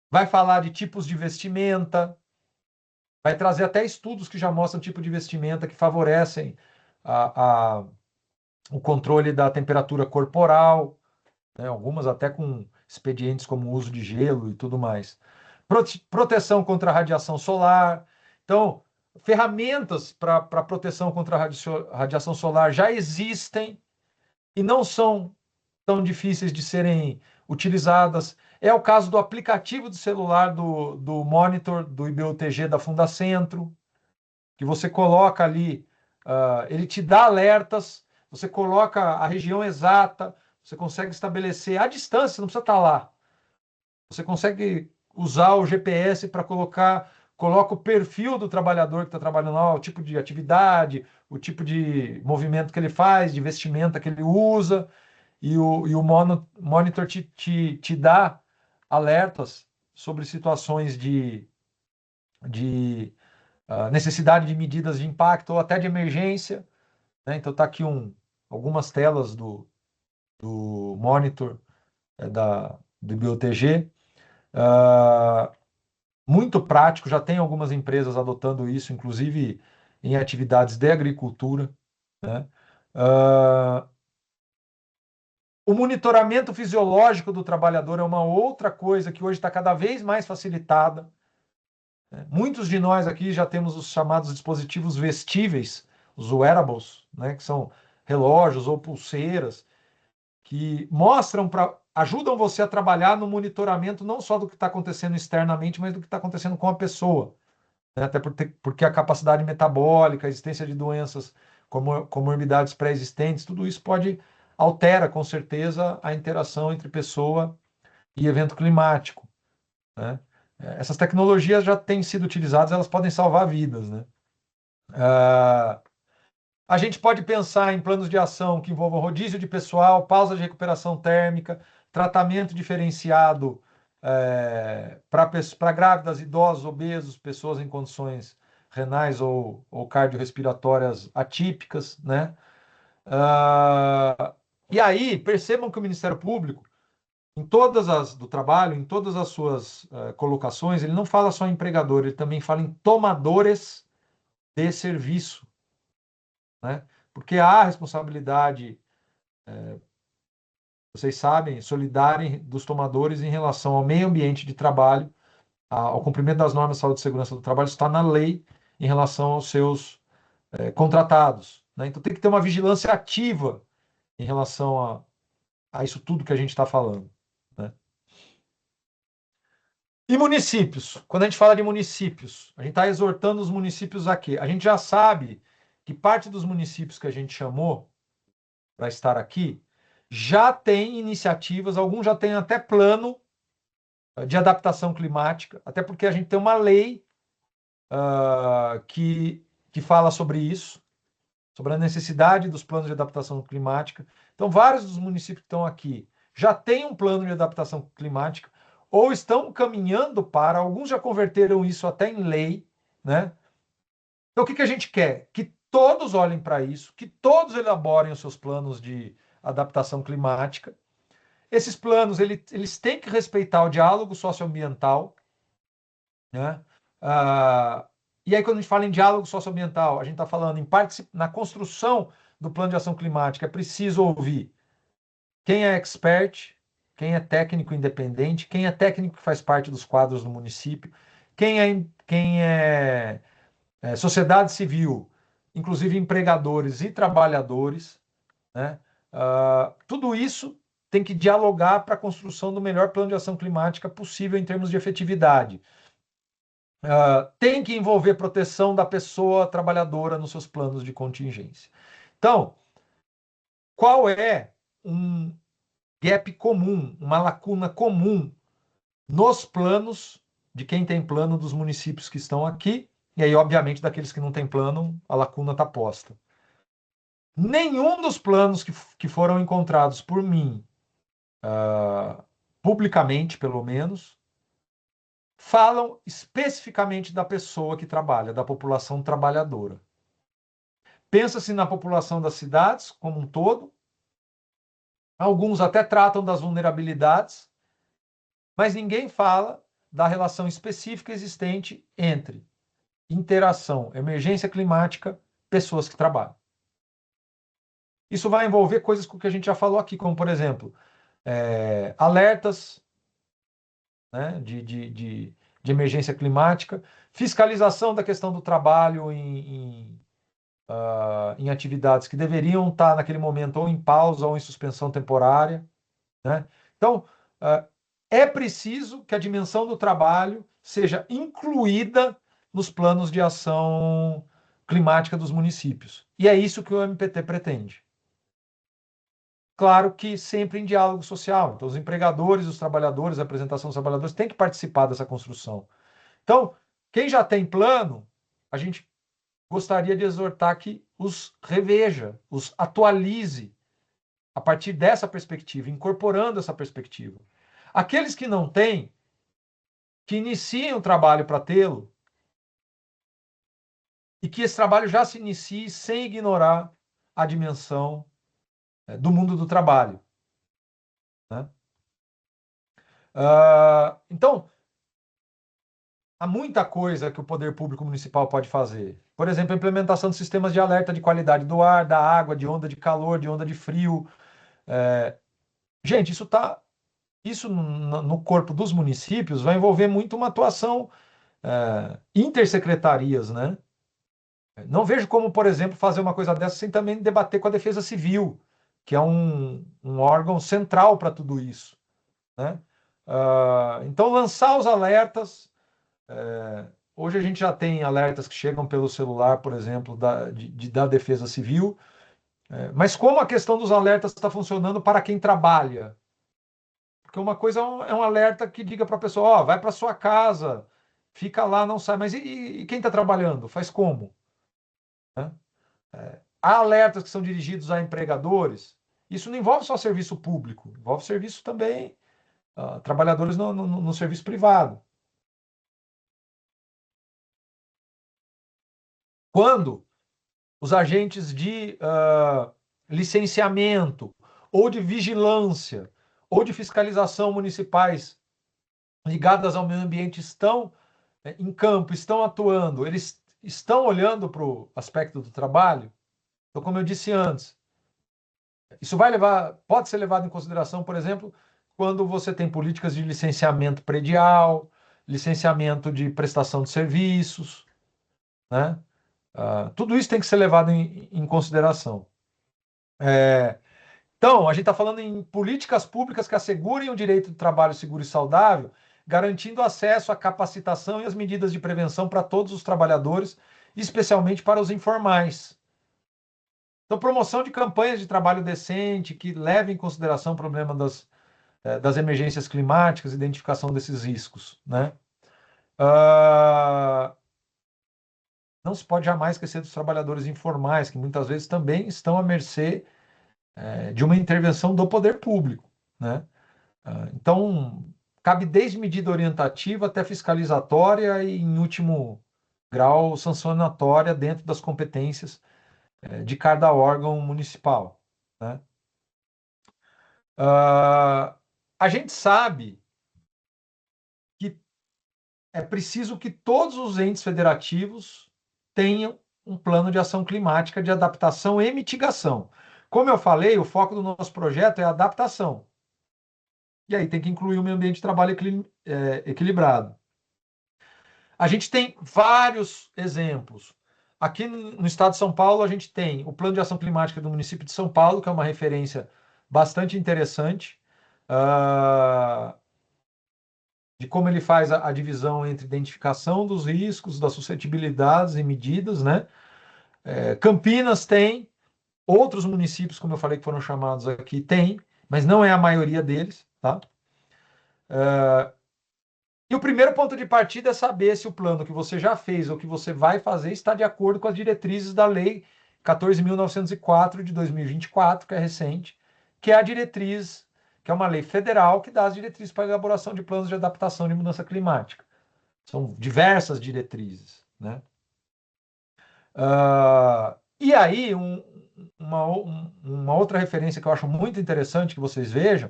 Vai falar de tipos de vestimenta, vai trazer até estudos que já mostram tipo de vestimenta que favorecem a, a, o controle da temperatura corporal, né? Algumas até com expedientes como o uso de gelo e tudo mais. Proteção contra a radiação solar. Então, ferramentas para proteção contra a radiação solar já existem e não são tão difíceis de serem utilizadas. É o caso do aplicativo de celular do Monitor, do IBUTG da Fundacentro, que você coloca ali, ele te dá alertas, você coloca a região exata, você consegue estabelecer a distância, não precisa estar lá. Você consegue usar o GPS para coloca o perfil do trabalhador que está trabalhando lá, o tipo de atividade, o tipo de movimento que ele faz, de vestimenta que ele usa, e o monitor te dá alertas sobre situações de necessidade de medidas de impacto ou até de emergência, né? Então está aqui algumas telas do monitor do BioTG. Muito prático, já tem algumas empresas adotando isso, inclusive em atividades de agricultura, né? O monitoramento fisiológico do trabalhador é uma outra coisa que hoje está cada vez mais facilitada, né? Muitos de nós aqui já temos os chamados dispositivos vestíveis, os wearables, né? Que são relógios ou pulseiras, que ajudam você a trabalhar no monitoramento não só do que está acontecendo externamente, mas do que está acontecendo com a pessoa, né? Até porque a capacidade metabólica, a existência de doenças como comorbidades pré-existentes, tudo isso altera com certeza a interação entre pessoa e evento climático, né? Essas tecnologias já têm sido utilizadas, elas podem salvar vidas, né? A gente pode pensar em planos de ação que envolvam rodízio de pessoal, pausa de recuperação térmica, tratamento diferenciado para grávidas, idosos, obesos, pessoas em condições renais ou cardiorrespiratórias atípicas, né? E aí, percebam que o Ministério Público, do trabalho, em todas as suas colocações, ele não fala só em empregador, ele também fala em tomadores de serviço, né? Porque há responsabilidade, vocês sabem, solidária dos tomadores em relação ao meio ambiente de trabalho, ao cumprimento das normas de saúde e segurança do trabalho, está na lei em relação aos seus contratados, né? Então tem que ter uma vigilância ativa em relação a isso tudo que a gente está falando, né? E municípios? Quando a gente fala de municípios, a gente está exortando os municípios a quê? A gente já sabe que parte dos municípios que a gente chamou para estar aqui já tem iniciativas, alguns já têm até plano de adaptação climática, até porque a gente tem uma lei que fala sobre isso, sobre a necessidade dos planos de adaptação climática. Então, vários dos municípios que estão aqui já têm um plano de adaptação climática ou estão caminhando para, alguns já converteram isso até em lei, né? Então, o que a gente quer? Que todos olhem para isso, que todos elaborem os seus planos de adaptação climática. Esses planos, eles têm que respeitar o diálogo socioambiental, né? E aí, quando a gente fala em diálogo socioambiental, a gente está falando na construção do plano de ação climática, é preciso ouvir quem é expert, quem é técnico independente, quem é técnico que faz parte dos quadros do município, quem é sociedade civil, inclusive empregadores e trabalhadores, né? Tudo isso tem que dialogar para a construção do melhor plano de ação climática possível em termos de efetividade. Tem que envolver proteção da pessoa trabalhadora nos seus planos de contingência. Então, qual é um gap comum, uma lacuna comum nos planos de quem tem plano dos municípios que estão aqui, e aí, obviamente, daqueles que não têm plano, a lacuna está posta. Nenhum dos planos que foram encontrados por mim, publicamente pelo menos, falam especificamente da pessoa que trabalha, da população trabalhadora. Pensa-se na população das cidades como um todo, alguns até tratam das vulnerabilidades, mas ninguém fala da relação específica existente entre interação, emergência climática, pessoas que trabalham. Isso vai envolver coisas que a gente já falou aqui, como, por exemplo, alertas, né, de emergência climática, fiscalização da questão do trabalho em atividades que deveriam estar naquele momento ou em pausa ou em suspensão temporária, né? Então, é preciso que a dimensão do trabalho seja incluída nos planos de ação climática dos municípios. E é isso que o MPT pretende. Claro que sempre em diálogo social. Então, os empregadores, os trabalhadores, a representação dos trabalhadores têm que participar dessa construção. Então, quem já tem plano, a gente gostaria de exortar que os reveja, os atualize a partir dessa perspectiva, incorporando essa perspectiva. Aqueles que não têm, que iniciem o trabalho para tê-lo e que esse trabalho já se inicie sem ignorar a dimensão do mundo do trabalho. Né? Então, há muita coisa que o poder público municipal pode fazer. Por exemplo, a implementação de sistemas de alerta de qualidade do ar, da água, de onda de calor, de onda de frio. Gente, isso no corpo dos municípios vai envolver muito uma atuação intersecretarias, né? Não vejo como, por exemplo, fazer uma coisa dessa sem também debater com a Defesa Civil, que é um órgão central para tudo isso, né? Então, lançar os alertas. Hoje a gente já tem alertas que chegam pelo celular, por exemplo, da Defesa Civil, mas como a questão dos alertas está funcionando para quem trabalha? Porque uma coisa é um alerta que diga para a pessoa, ó, vai para sua casa, fica lá, não sai. Mas e quem está trabalhando? Faz como? Né? Há alertas que são dirigidos a empregadores. Isso não envolve só serviço público, envolve serviço também, trabalhadores no serviço privado. Quando os agentes de licenciamento, ou de vigilância, ou de fiscalização municipais ligadas ao meio ambiente estão em campo, estão atuando, eles estão olhando para o aspecto do trabalho. Então, como eu disse antes, isso pode ser levado em consideração, por exemplo, quando você tem políticas de licenciamento predial, licenciamento de prestação de serviços, né? Tudo isso tem que ser levado em consideração. Então, a gente está falando em políticas públicas que assegurem o direito de trabalho seguro e saudável, garantindo acesso à capacitação e às medidas de prevenção para todos os trabalhadores, especialmente para os informais. Então, promoção de campanhas de trabalho decente que levem em consideração o problema das emergências climáticas, identificação desses riscos, né? Não se pode jamais esquecer dos trabalhadores informais, que muitas vezes também estão à mercê de uma intervenção do poder público, né? Então, cabe desde medida orientativa até fiscalizatória e, em último grau, sancionatória dentro das competências de cada órgão municipal, né? A gente sabe que é preciso que todos os entes federativos tenham um plano de ação climática de adaptação e mitigação. Como eu falei, o foco do nosso projeto é a adaptação. E aí tem que incluir o meio ambiente de trabalho equilibrado. A gente tem vários exemplos. Aqui no estado de São Paulo, a gente tem o Plano de Ação Climática do município de São Paulo, que é uma referência bastante interessante, de como ele faz a divisão entre identificação dos riscos, das suscetibilidades e medidas, né? Campinas tem, outros municípios, como eu falei, que foram chamados aqui, tem, mas não é a maioria deles, tá? E o primeiro ponto de partida é saber se o plano que você já fez ou que você vai fazer está de acordo com as diretrizes da Lei 14.904 de 2024, que é recente, que é a diretriz, que é uma lei federal que dá as diretrizes para a elaboração de planos de adaptação de mudança climática. São diversas diretrizes, né? E aí, uma outra referência que eu acho muito interessante que vocês vejam,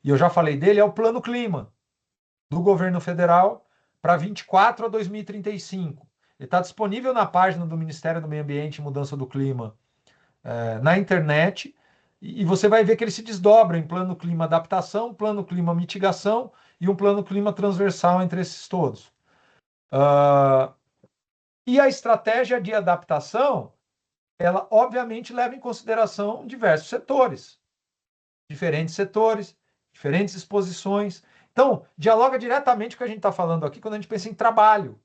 e eu já falei dele, é o Plano Clima do governo federal para 24 a 2035. Ele está disponível na página do Ministério do Meio Ambiente e Mudança do Clima na internet, e você vai ver que ele se desdobra em plano clima adaptação, plano clima mitigação e um plano clima transversal entre esses todos. E a estratégia de adaptação, ela obviamente leva em consideração diversos setores, diferentes setores, diferentes exposições. Então, dialoga diretamente com o que a gente está falando aqui quando a gente pensa em trabalho,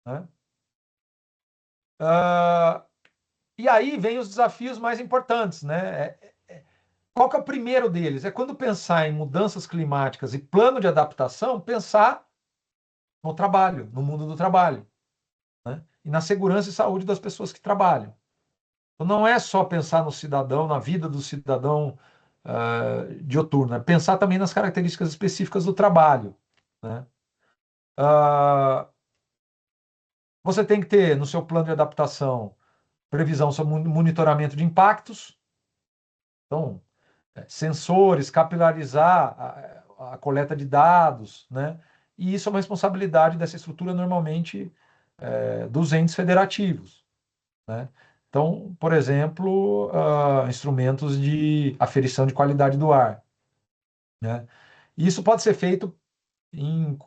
né? E aí vem os desafios mais importantes, né? Qual que é o primeiro deles? É quando pensar em mudanças climáticas e plano de adaptação, pensar no trabalho, no mundo do trabalho, né? E na segurança e saúde das pessoas que trabalham. Então, não é só pensar no cidadão, na vida do cidadão dioturno, é pensar também nas características específicas do trabalho, né? Você tem que ter no seu plano de adaptação previsão sobre monitoramento de impactos, então, sensores, capilarizar a coleta de dados, né? E isso é uma responsabilidade dessa estrutura normalmente dos entes federativos, né? Então, por exemplo, instrumentos de aferição de qualidade do ar, né? E isso pode ser feito em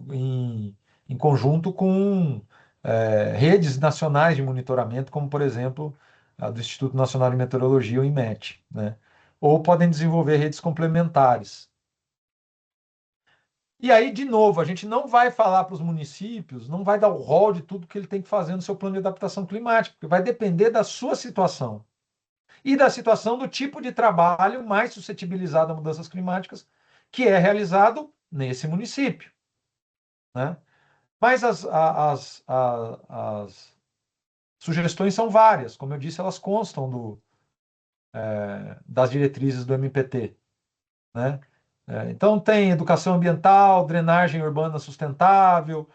conjunto com redes nacionais de monitoramento, como, por exemplo, a do Instituto Nacional de Meteorologia, o INMET, né? Ou podem desenvolver redes complementares. E aí, de novo, a gente não vai falar para os municípios, não vai dar o rol de tudo que ele tem que fazer no seu plano de adaptação climática, porque vai depender da sua situação e da situação do tipo de trabalho mais suscetibilizado a mudanças climáticas que é realizado nesse município, né? Mas as sugestões são várias, como eu disse, elas constam das diretrizes do MPT, né? Então tem educação ambiental, drenagem urbana sustentável,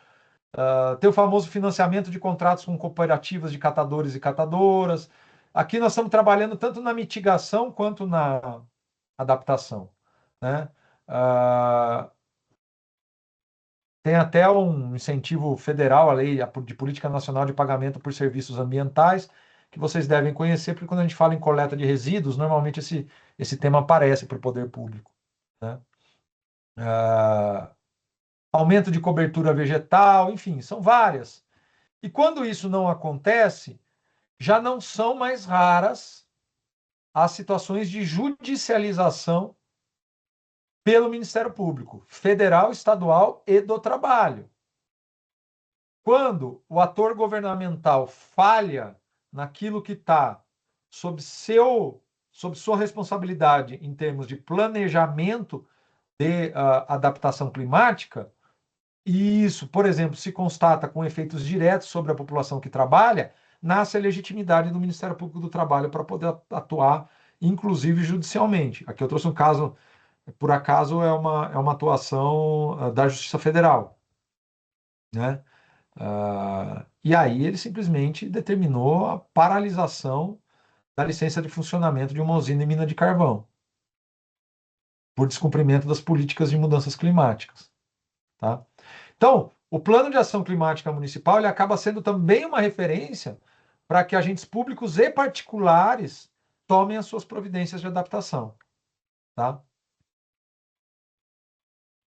tem o famoso financiamento de contratos com cooperativas de catadores e catadoras. Aqui nós estamos trabalhando tanto na mitigação quanto na adaptação, né? Uh, Tem até um incentivo federal, a lei de política nacional de pagamento por serviços ambientais, que vocês devem conhecer, porque quando a gente fala em coleta de resíduos, normalmente esse tema aparece para o poder público, né? Aumento de cobertura vegetal, enfim, são várias. E quando isso não acontece, já não são mais raras as situações de judicialização pelo Ministério Público, federal, estadual e do trabalho. Quando o ator governamental falha naquilo que está sob sua responsabilidade em termos de planejamento de adaptação climática, e isso, por exemplo, se constata com efeitos diretos sobre a população que trabalha, nasce a legitimidade do Ministério Público do Trabalho para poder atuar, inclusive judicialmente. Aqui eu trouxe um caso, por acaso, é uma atuação da Justiça Federal, né? E aí ele simplesmente determinou a paralisação da licença de funcionamento de uma usina em mina de carvão, por descumprimento das políticas de mudanças climáticas, tá? Então, o Plano de Ação Climática Municipal ele acaba sendo também uma referência para que agentes públicos e particulares tomem as suas providências de adaptação, tá?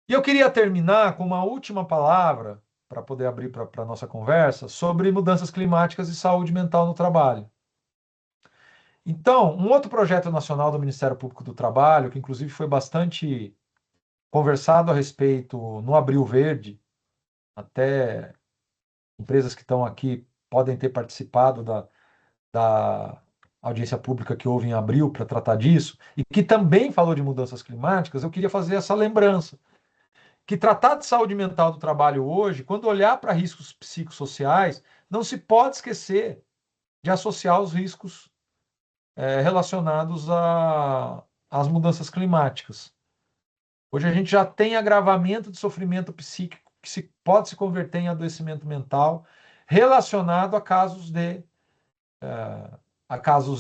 E eu queria terminar com uma última palavra, para poder abrir para a nossa conversa, sobre mudanças climáticas e saúde mental no trabalho. Então, um outro projeto nacional do Ministério Público do Trabalho, que inclusive foi bastante conversado a respeito no Abril Verde, até empresas que estão aqui podem ter participado da audiência pública que houve em abril para tratar disso, e que também falou de mudanças climáticas, eu queria fazer essa lembrança. Que tratar de saúde mental do trabalho hoje, quando olhar para riscos psicossociais, não se pode esquecer de associar os riscos relacionados às mudanças climáticas. Hoje a gente já tem agravamento de sofrimento psíquico que pode se converter em adoecimento mental relacionado a casos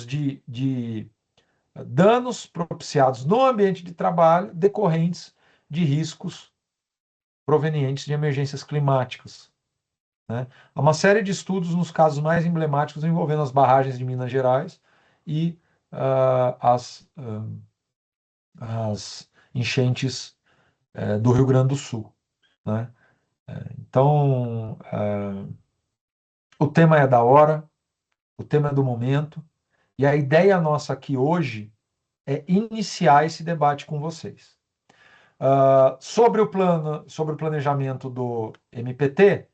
de danos propiciados no ambiente de trabalho decorrentes de riscos provenientes de emergências climáticas, né? Há uma série de estudos nos casos mais emblemáticos envolvendo as barragens de Minas Gerais e as enchentes do Rio Grande do Sul, né? Então, o tema é da hora, o tema é do momento, e a ideia nossa aqui hoje é iniciar esse debate com vocês. Sobre o planejamento do MPT,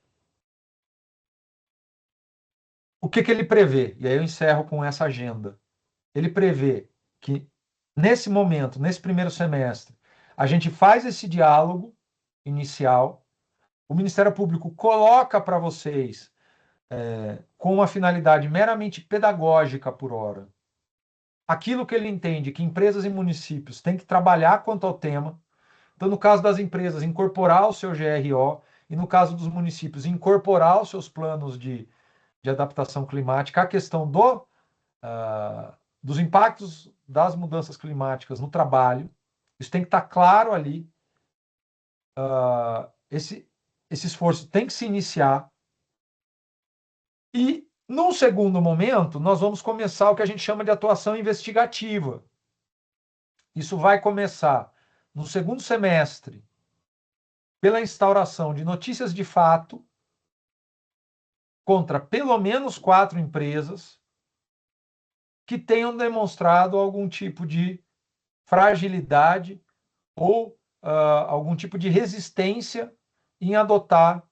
o que ele prevê? E aí eu encerro com essa agenda. Ele prevê que, nesse momento, nesse primeiro semestre, a gente faz esse diálogo inicial, o Ministério Público coloca para vocês, com uma finalidade meramente pedagógica por hora, aquilo que ele entende que empresas e municípios têm que trabalhar quanto ao tema. Então, no caso das empresas, incorporar o seu GRO, e no caso dos municípios, incorporar os seus planos de adaptação climática, a questão dos impactos das mudanças climáticas no trabalho. Isso tem que estar claro ali. Esse esforço tem que se iniciar. E, num segundo momento, nós vamos começar o que a gente chama de atuação investigativa. Isso vai começar no segundo semestre, pela instauração de notícias de fato contra pelo menos 4 empresas que tenham demonstrado algum tipo de fragilidade ou algum tipo de resistência em adotar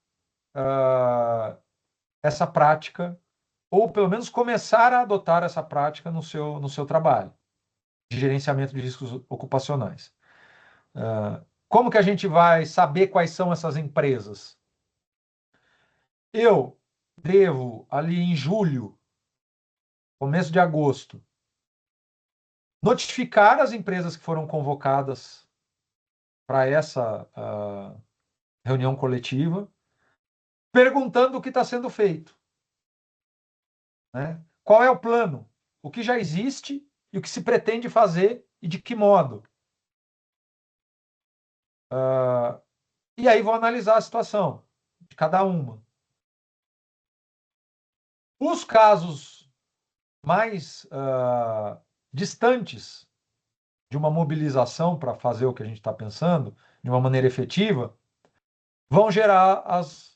essa prática, ou pelo menos começar a adotar essa prática no seu trabalho de gerenciamento de riscos ocupacionais. Como que a gente vai saber quais são essas empresas? Eu devo, ali em julho, começo de agosto, notificar as empresas que foram convocadas para essa reunião coletiva, perguntando o que está sendo feito. Né? Qual é o plano? O que já existe e o que se pretende fazer e de que modo? E aí vou analisar a situação de cada uma. Os casos mais distantes de uma mobilização para fazer o que a gente está pensando, de uma maneira efetiva, vão gerar as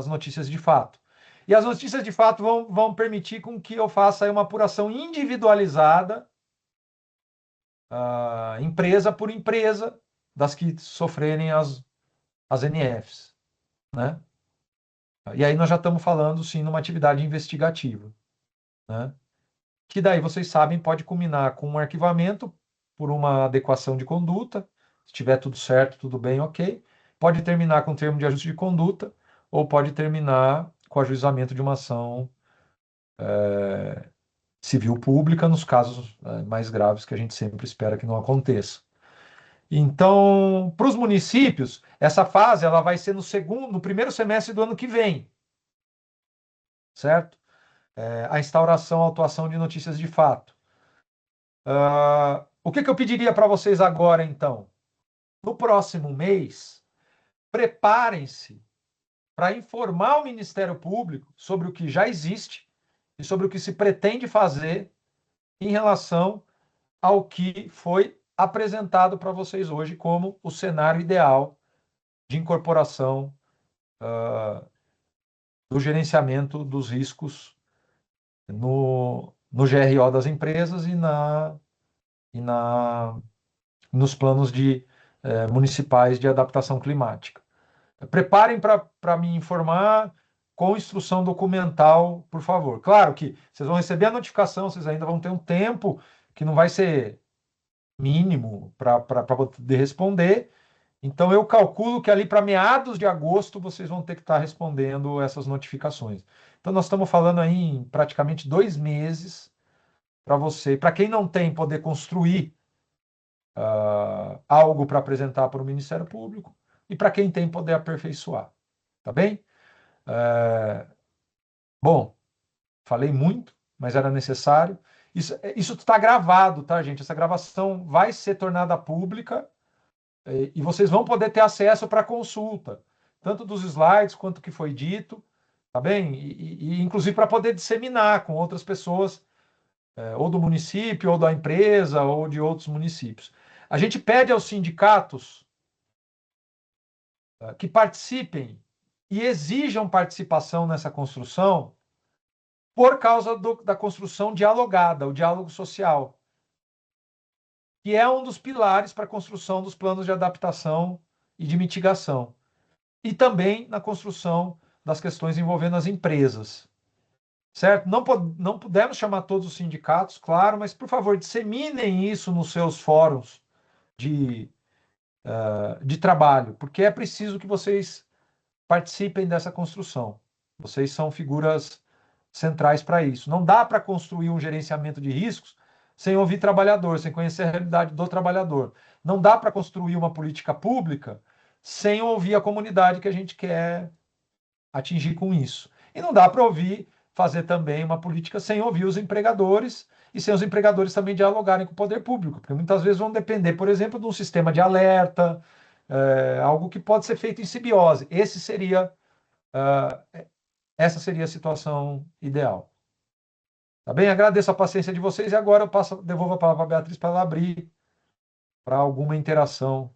notícias de fato. E as notícias de fato vão permitir com que eu faça aí uma apuração individualizada, empresa por empresa, das que sofrerem as NFs. Né? E aí nós já estamos falando, sim, numa atividade investigativa. Né? Que daí, vocês sabem, pode culminar com um arquivamento por uma adequação de conduta, se tiver tudo certo, tudo bem, ok. Pode terminar com termo de ajuste de conduta, ou pode terminar com ajuizamento de uma ação civil pública, nos casos mais graves que a gente sempre espera que não aconteça. Então, para os municípios, essa fase ela vai ser no primeiro semestre do ano que vem, certo? A instauração, a autuação de notícias de fato. O que eu pediria para vocês agora, então? No próximo mês, preparem-se para informar o Ministério Público sobre o que já existe e sobre o que se pretende fazer em relação ao que foi apresentado para vocês hoje como o cenário ideal de incorporação do gerenciamento dos riscos no GRO das empresas e nos planos municipais de adaptação climática. Preparem para me informar com instrução documental, por favor. Claro que vocês vão receber a notificação, vocês ainda vão ter um tempo que não vai ser mínimo para poder responder. Então, eu calculo que ali para meados de agosto vocês vão ter que estar respondendo essas notificações. Então, nós estamos falando aí em praticamente 2 meses para você, para quem não tem, poder construir algo para apresentar para o Ministério Público, e para quem tem, poder aperfeiçoar. Tá bem? Bom, falei muito, mas era necessário. Isso está gravado, tá, gente? Essa gravação vai ser tornada pública e vocês vão poder ter acesso para consulta, tanto dos slides quanto do que foi dito, tá bem? E inclusive para poder disseminar com outras pessoas, ou do município, ou da empresa, ou de outros municípios. A gente pede aos sindicatos que participem e exijam participação nessa construção por causa da construção dialogada, o diálogo social. que é um dos pilares para a construção dos planos de adaptação e de mitigação. E também na construção das questões envolvendo as empresas. Certo? Não pudemos chamar todos os sindicatos, claro, mas, por favor, disseminem isso nos seus fóruns de, de trabalho, porque é preciso que vocês participem dessa construção. Vocês são figuras centrais para isso. Não dá para construir um gerenciamento de riscos sem ouvir trabalhador, sem conhecer a realidade do trabalhador. Não dá para construir uma política pública sem ouvir a comunidade que a gente quer atingir com isso. E não dá para ouvir fazer também uma política sem ouvir os empregadores e sem os empregadores também dialogarem com o poder público, porque muitas vezes vão depender, por exemplo, de um sistema de alerta, algo que pode ser feito em simbiose. Essa seria a situação ideal. Tá bem? Agradeço a paciência de vocês e agora devolvo a palavra para a Beatriz para ela abrir para alguma interação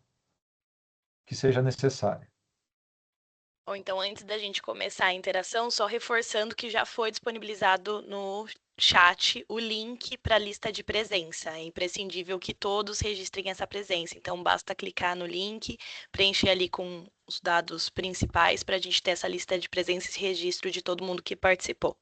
que seja necessária. Ou então, antes da gente começar a interação, só reforçando que já foi disponibilizado no chat o link para a lista de presença. É imprescindível que todos registrem essa presença. Então, basta clicar no link, preencher ali com os dados principais para a gente ter essa lista de presença e registro de todo mundo que participou.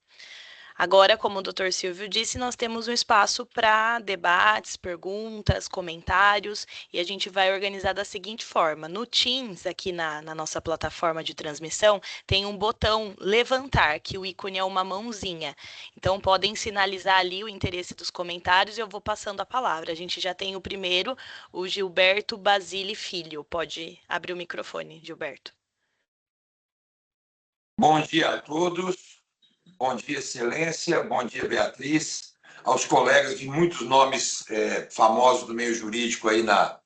Agora, como o Dr. Silvio disse, nós temos um espaço para debates, perguntas, comentários, e a gente vai organizar da seguinte forma. No Teams, aqui na nossa plataforma de transmissão, tem um botão levantar, que o ícone é uma mãozinha. Então, podem sinalizar ali o interesse dos comentários e eu vou passando a palavra. A gente já tem o primeiro, o Gilberto Basile Filho. Pode abrir o microfone, Gilberto. Bom dia a todos. Bom dia, Excelência. Bom dia, Beatriz. Aos colegas de muitos nomes famosos do meio jurídico aí na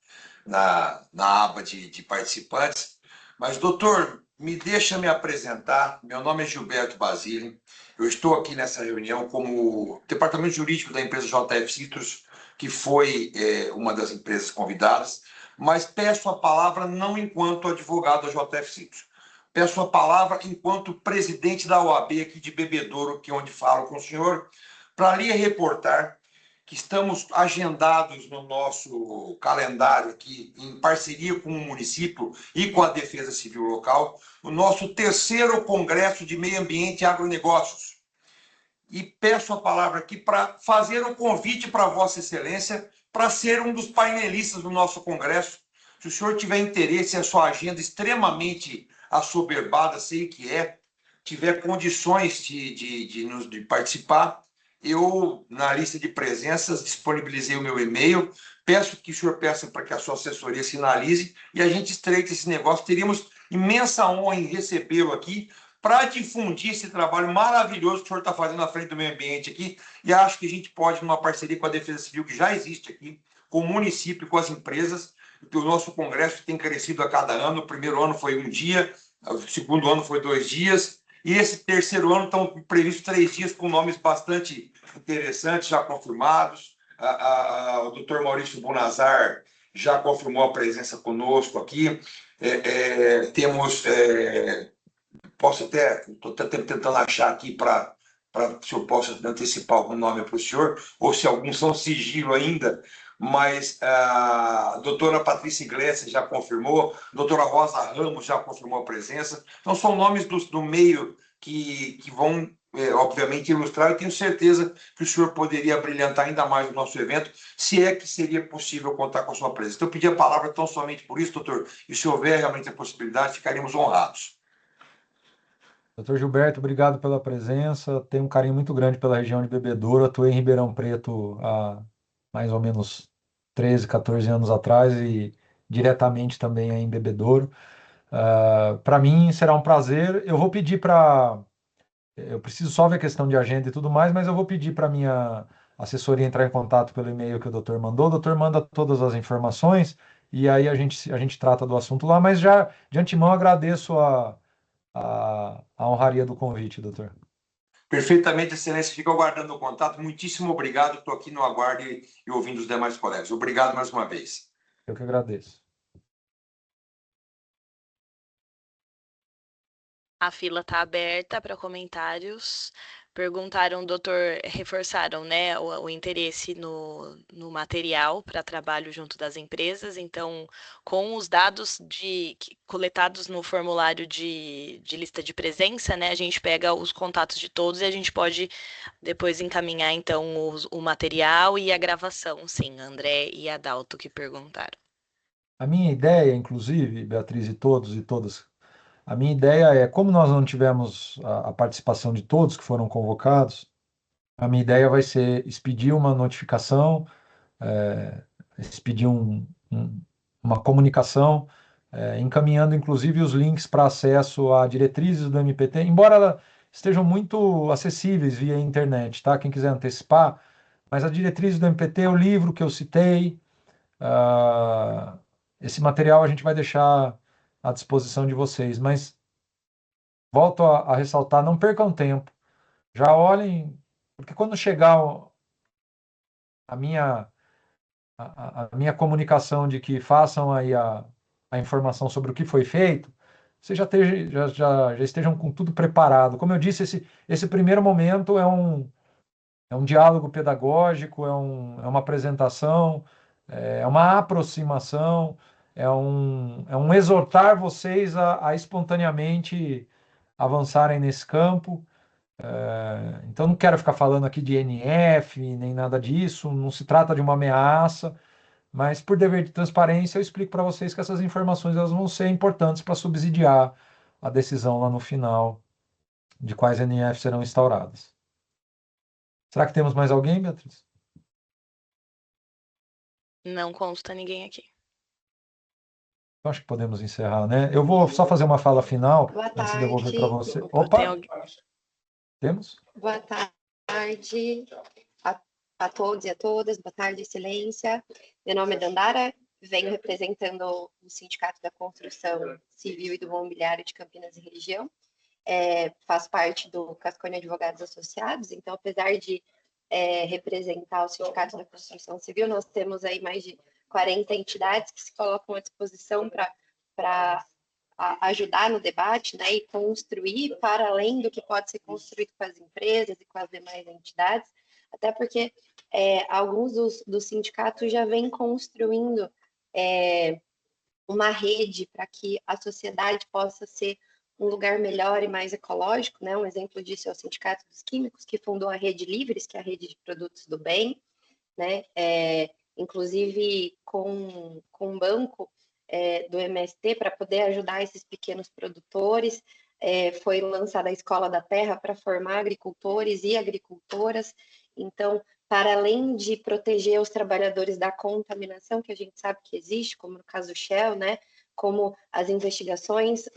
aba de participantes. Mas, doutor, me deixa me apresentar. Meu nome é Gilberto Basile. Eu estou aqui nessa reunião como departamento jurídico da empresa JF Citrus, que foi uma das empresas convidadas, mas peço a palavra não enquanto advogado da JF Citrus. Peço a palavra enquanto presidente da OAB aqui de Bebedouro, que é onde falo com o senhor, para lhe reportar que estamos agendados no nosso calendário aqui, em parceria com o município e com a Defesa Civil Local, o nosso terceiro Congresso de Meio Ambiente e Agronegócios. E peço a palavra aqui para fazer um convite para Vossa Excelência para ser um dos painelistas do nosso congresso. Se o senhor tiver interesse, a sua agenda extremamente assoberbada, sei que tiver condições de participar, eu, na lista de presenças, disponibilizei o meu e-mail, peço que o senhor peça para que a sua assessoria sinalize e a gente estreite esse negócio. Teríamos imensa honra em recebê-lo aqui para difundir esse trabalho maravilhoso que o senhor está fazendo na frente do meio ambiente aqui, e acho que a gente pode, numa parceria com a Defesa Civil, que já existe aqui, com o município, com as empresas, que o nosso congresso tem crescido a cada ano. O primeiro ano foi um dia, o segundo ano foi 2 dias, e esse terceiro ano estão previstos 3 dias com nomes bastante interessantes, já confirmados. O doutor Maurício Bonazar já confirmou a presença conosco aqui. Temos, posso até, estou tentando achar aqui para se eu posso antecipar algum nome para o senhor, ou se alguns são sigilo ainda, mas a doutora Patrícia Iglesias já confirmou, a doutora Rosa Ramos já confirmou a presença. Então, são nomes do meio que vão, obviamente, ilustrar. Eu tenho certeza que o senhor poderia brilhantar ainda mais o nosso evento, se é que seria possível contar com a sua presença. Então, eu pedi a palavra tão somente por isso, doutor, e se houver realmente a possibilidade, ficaríamos honrados. Doutor Gilberto, obrigado pela presença. Tenho um carinho muito grande pela região de Bebedouro. Atuei em Ribeirão Preto há mais ou menos 13, 14 anos atrás e diretamente também em Bebedouro. Para mim será um prazer. Eu vou pedir para. Eu preciso só ver a questão de agenda e tudo mais, mas eu vou pedir para minha assessoria entrar em contato pelo e-mail que o doutor mandou. O doutor manda todas as informações e aí a gente trata do assunto lá, mas já de antemão agradeço a honraria do convite, doutor. Perfeitamente, Excelência. Fico aguardando o contato. Muitíssimo obrigado. Estou aqui no aguardo e ouvindo os demais colegas. Obrigado mais uma vez. Eu que agradeço. A fila está aberta para comentários. Perguntaram, doutor, reforçaram, né, o interesse no material para trabalho junto das empresas. Então, com os dados coletados no formulário de lista de presença, né, a gente pega os contatos de todos e a gente pode depois encaminhar, então, o material e a gravação. Sim, André e Adalto que perguntaram. A minha ideia, inclusive, Beatriz e todos e todas, a minha ideia é, como nós não tivemos a participação de todos que foram convocados, a minha ideia vai ser expedir uma notificação, é, expedir uma comunicação, encaminhando inclusive os links para acesso a diretrizes do MPT, embora elas estejam muito acessíveis via internet, tá? Quem quiser antecipar, mas a diretriz do MPT, o livro que eu citei, ah, esse material a gente vai deixar à disposição de vocês, mas volto a ressaltar, não percam tempo, já olhem, porque quando chegar a minha a minha comunicação de que façam aí a informação sobre o que foi feito, vocês já estejam com tudo preparado. Como eu disse, esse primeiro momento é um diálogo pedagógico, é uma apresentação, é uma aproximação, é um exortar vocês a espontaneamente avançarem nesse campo. Então, não quero ficar falando aqui de NF, nem nada disso, não se trata de uma ameaça, mas por dever de transparência, eu explico para vocês que essas informações elas vão ser importantes para subsidiar a decisão lá no final de quais NF serão instauradas. Será que temos mais alguém, Beatriz? Não consta ninguém aqui. Eu acho que podemos encerrar, né? Eu vou só fazer uma fala final Boa antes de devolver para tarde. você. Tem Opa, alguém? temos? Boa tarde a todos e a todas. Boa tarde, Excelência. Meu nome é Dandara, venho representando o Sindicato da Construção Civil e do Mobiliário de Campinas e região. Faço parte do Cascone Advogados Associados, então, apesar de representar o Sindicato da Construção Civil, nós temos aí mais de 40 entidades que se colocam à disposição para ajudar no debate, né, e construir para além do que pode ser construído com as empresas e com as demais entidades, até porque alguns dos sindicatos já vêm construindo uma rede para que a sociedade possa ser um lugar melhor e mais ecológico, né? Um exemplo disso é o Sindicato dos Químicos, que fundou a Rede Livres, que é a rede de produtos do bem, né? Inclusive com um banco do MST para poder ajudar esses pequenos produtores. Foi lançada a Escola da Terra para formar agricultores e agricultoras. Então, para além de proteger os trabalhadores da contaminação, que a gente sabe que existe, como no caso do Shell, né? Como as investigações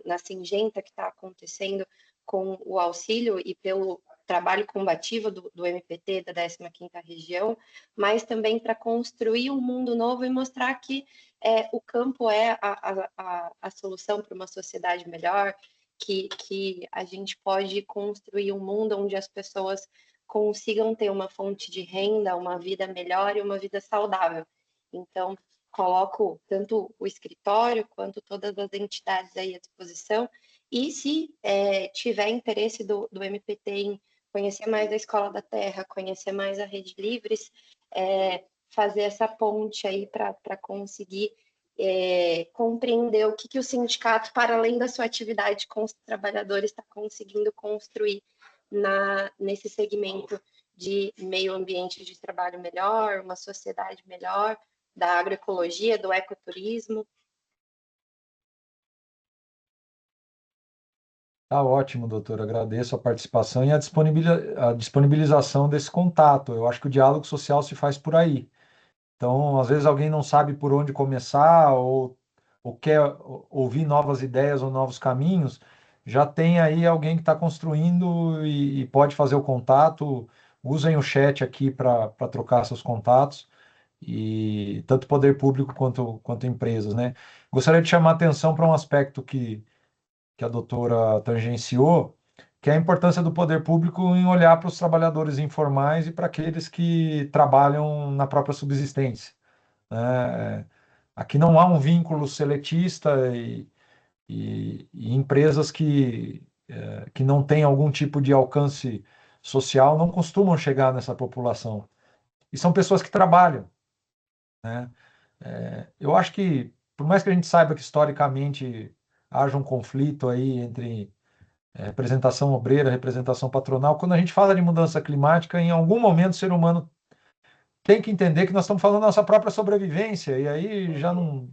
na Singenta que está acontecendo com o auxílio e pelo trabalho combativo do MPT, da 15ª Região, mas também para construir um mundo novo e mostrar que o campo é a solução para uma sociedade melhor, que a gente pode construir um mundo onde as pessoas consigam ter uma fonte de renda, uma vida melhor e uma vida saudável. Então, coloco tanto o escritório quanto todas as entidades aí à disposição. E se tiver interesse do MPT em conhecer mais a Escola da Terra, conhecer mais a Rede Livres, fazer essa ponte aí para conseguir compreender o que o sindicato, para além da sua atividade com os trabalhadores, está conseguindo construir nesse segmento de meio ambiente de trabalho melhor, uma sociedade melhor, da agroecologia, do ecoturismo. Tá ótimo, doutor. Agradeço a participação e a disponibilização desse contato. Eu acho que o diálogo social se faz por aí. Então, às vezes alguém não sabe por onde começar ou quer ouvir novas ideias ou novos caminhos, já tem aí alguém que está construindo e pode fazer o contato. Usem o chat aqui para trocar seus contatos, e tanto poder público quanto empresas, né? Gostaria de chamar a atenção para um aspecto que a doutora tangenciou, que é a importância do poder público em olhar para os trabalhadores informais e para aqueles que trabalham na própria subsistência, né? Aqui não há um vínculo seletista e empresas que não têm algum tipo de alcance social não costumam chegar nessa população. E são pessoas que trabalham, né? Eu acho que, por mais que a gente saiba que historicamente haja um conflito aí entre representação obreira, representação patronal, quando a gente fala de mudança climática, em algum momento o ser humano tem que entender que nós estamos falando da nossa própria sobrevivência, e aí já não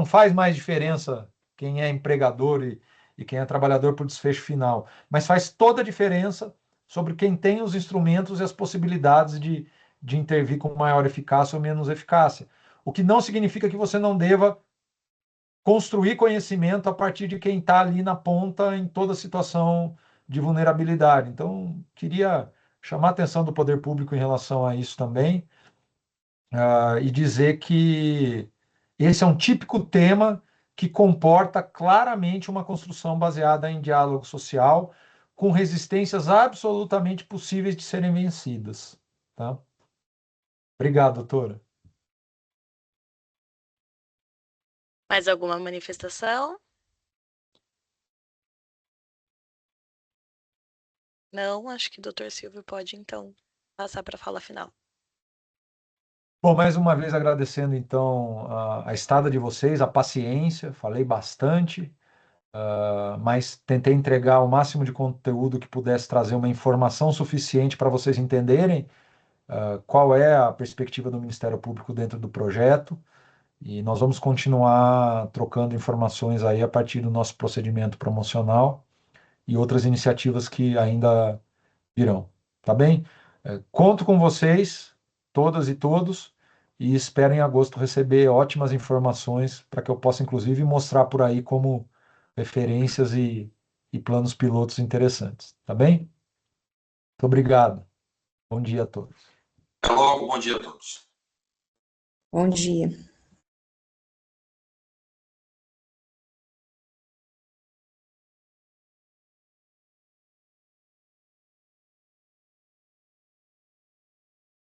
faz mais diferença quem é empregador e quem é trabalhador por desfecho final, mas faz toda a diferença sobre quem tem os instrumentos e as possibilidades de intervir com maior eficácia ou menos eficácia. O que não significa que você não deva construir conhecimento a partir de quem está ali na ponta em toda situação de vulnerabilidade. Então, queria chamar a atenção do poder público em relação a isso também, e dizer que esse é um típico tema que comporta claramente uma construção baseada em diálogo social, com resistências absolutamente possíveis de serem vencidas. Tá? Obrigado, doutora. Mais alguma manifestação? Não, acho que o doutor Silvio pode, então, passar para a fala final. Bom, mais uma vez agradecendo, então, a estada de vocês, a paciência, falei bastante, mas tentei entregar o máximo de conteúdo que pudesse trazer uma informação suficiente para vocês entenderem qual é a perspectiva do Ministério Público dentro do projeto, e nós vamos continuar trocando informações aí a partir do nosso procedimento promocional e outras iniciativas que ainda virão, tá bem? Conto com vocês, todas e todos, e espero em agosto receber ótimas informações para que eu possa, inclusive, mostrar por aí como referências e planos pilotos interessantes, tá bem? Muito obrigado. Bom dia a todos. Até logo, bom dia a todos. Bom dia.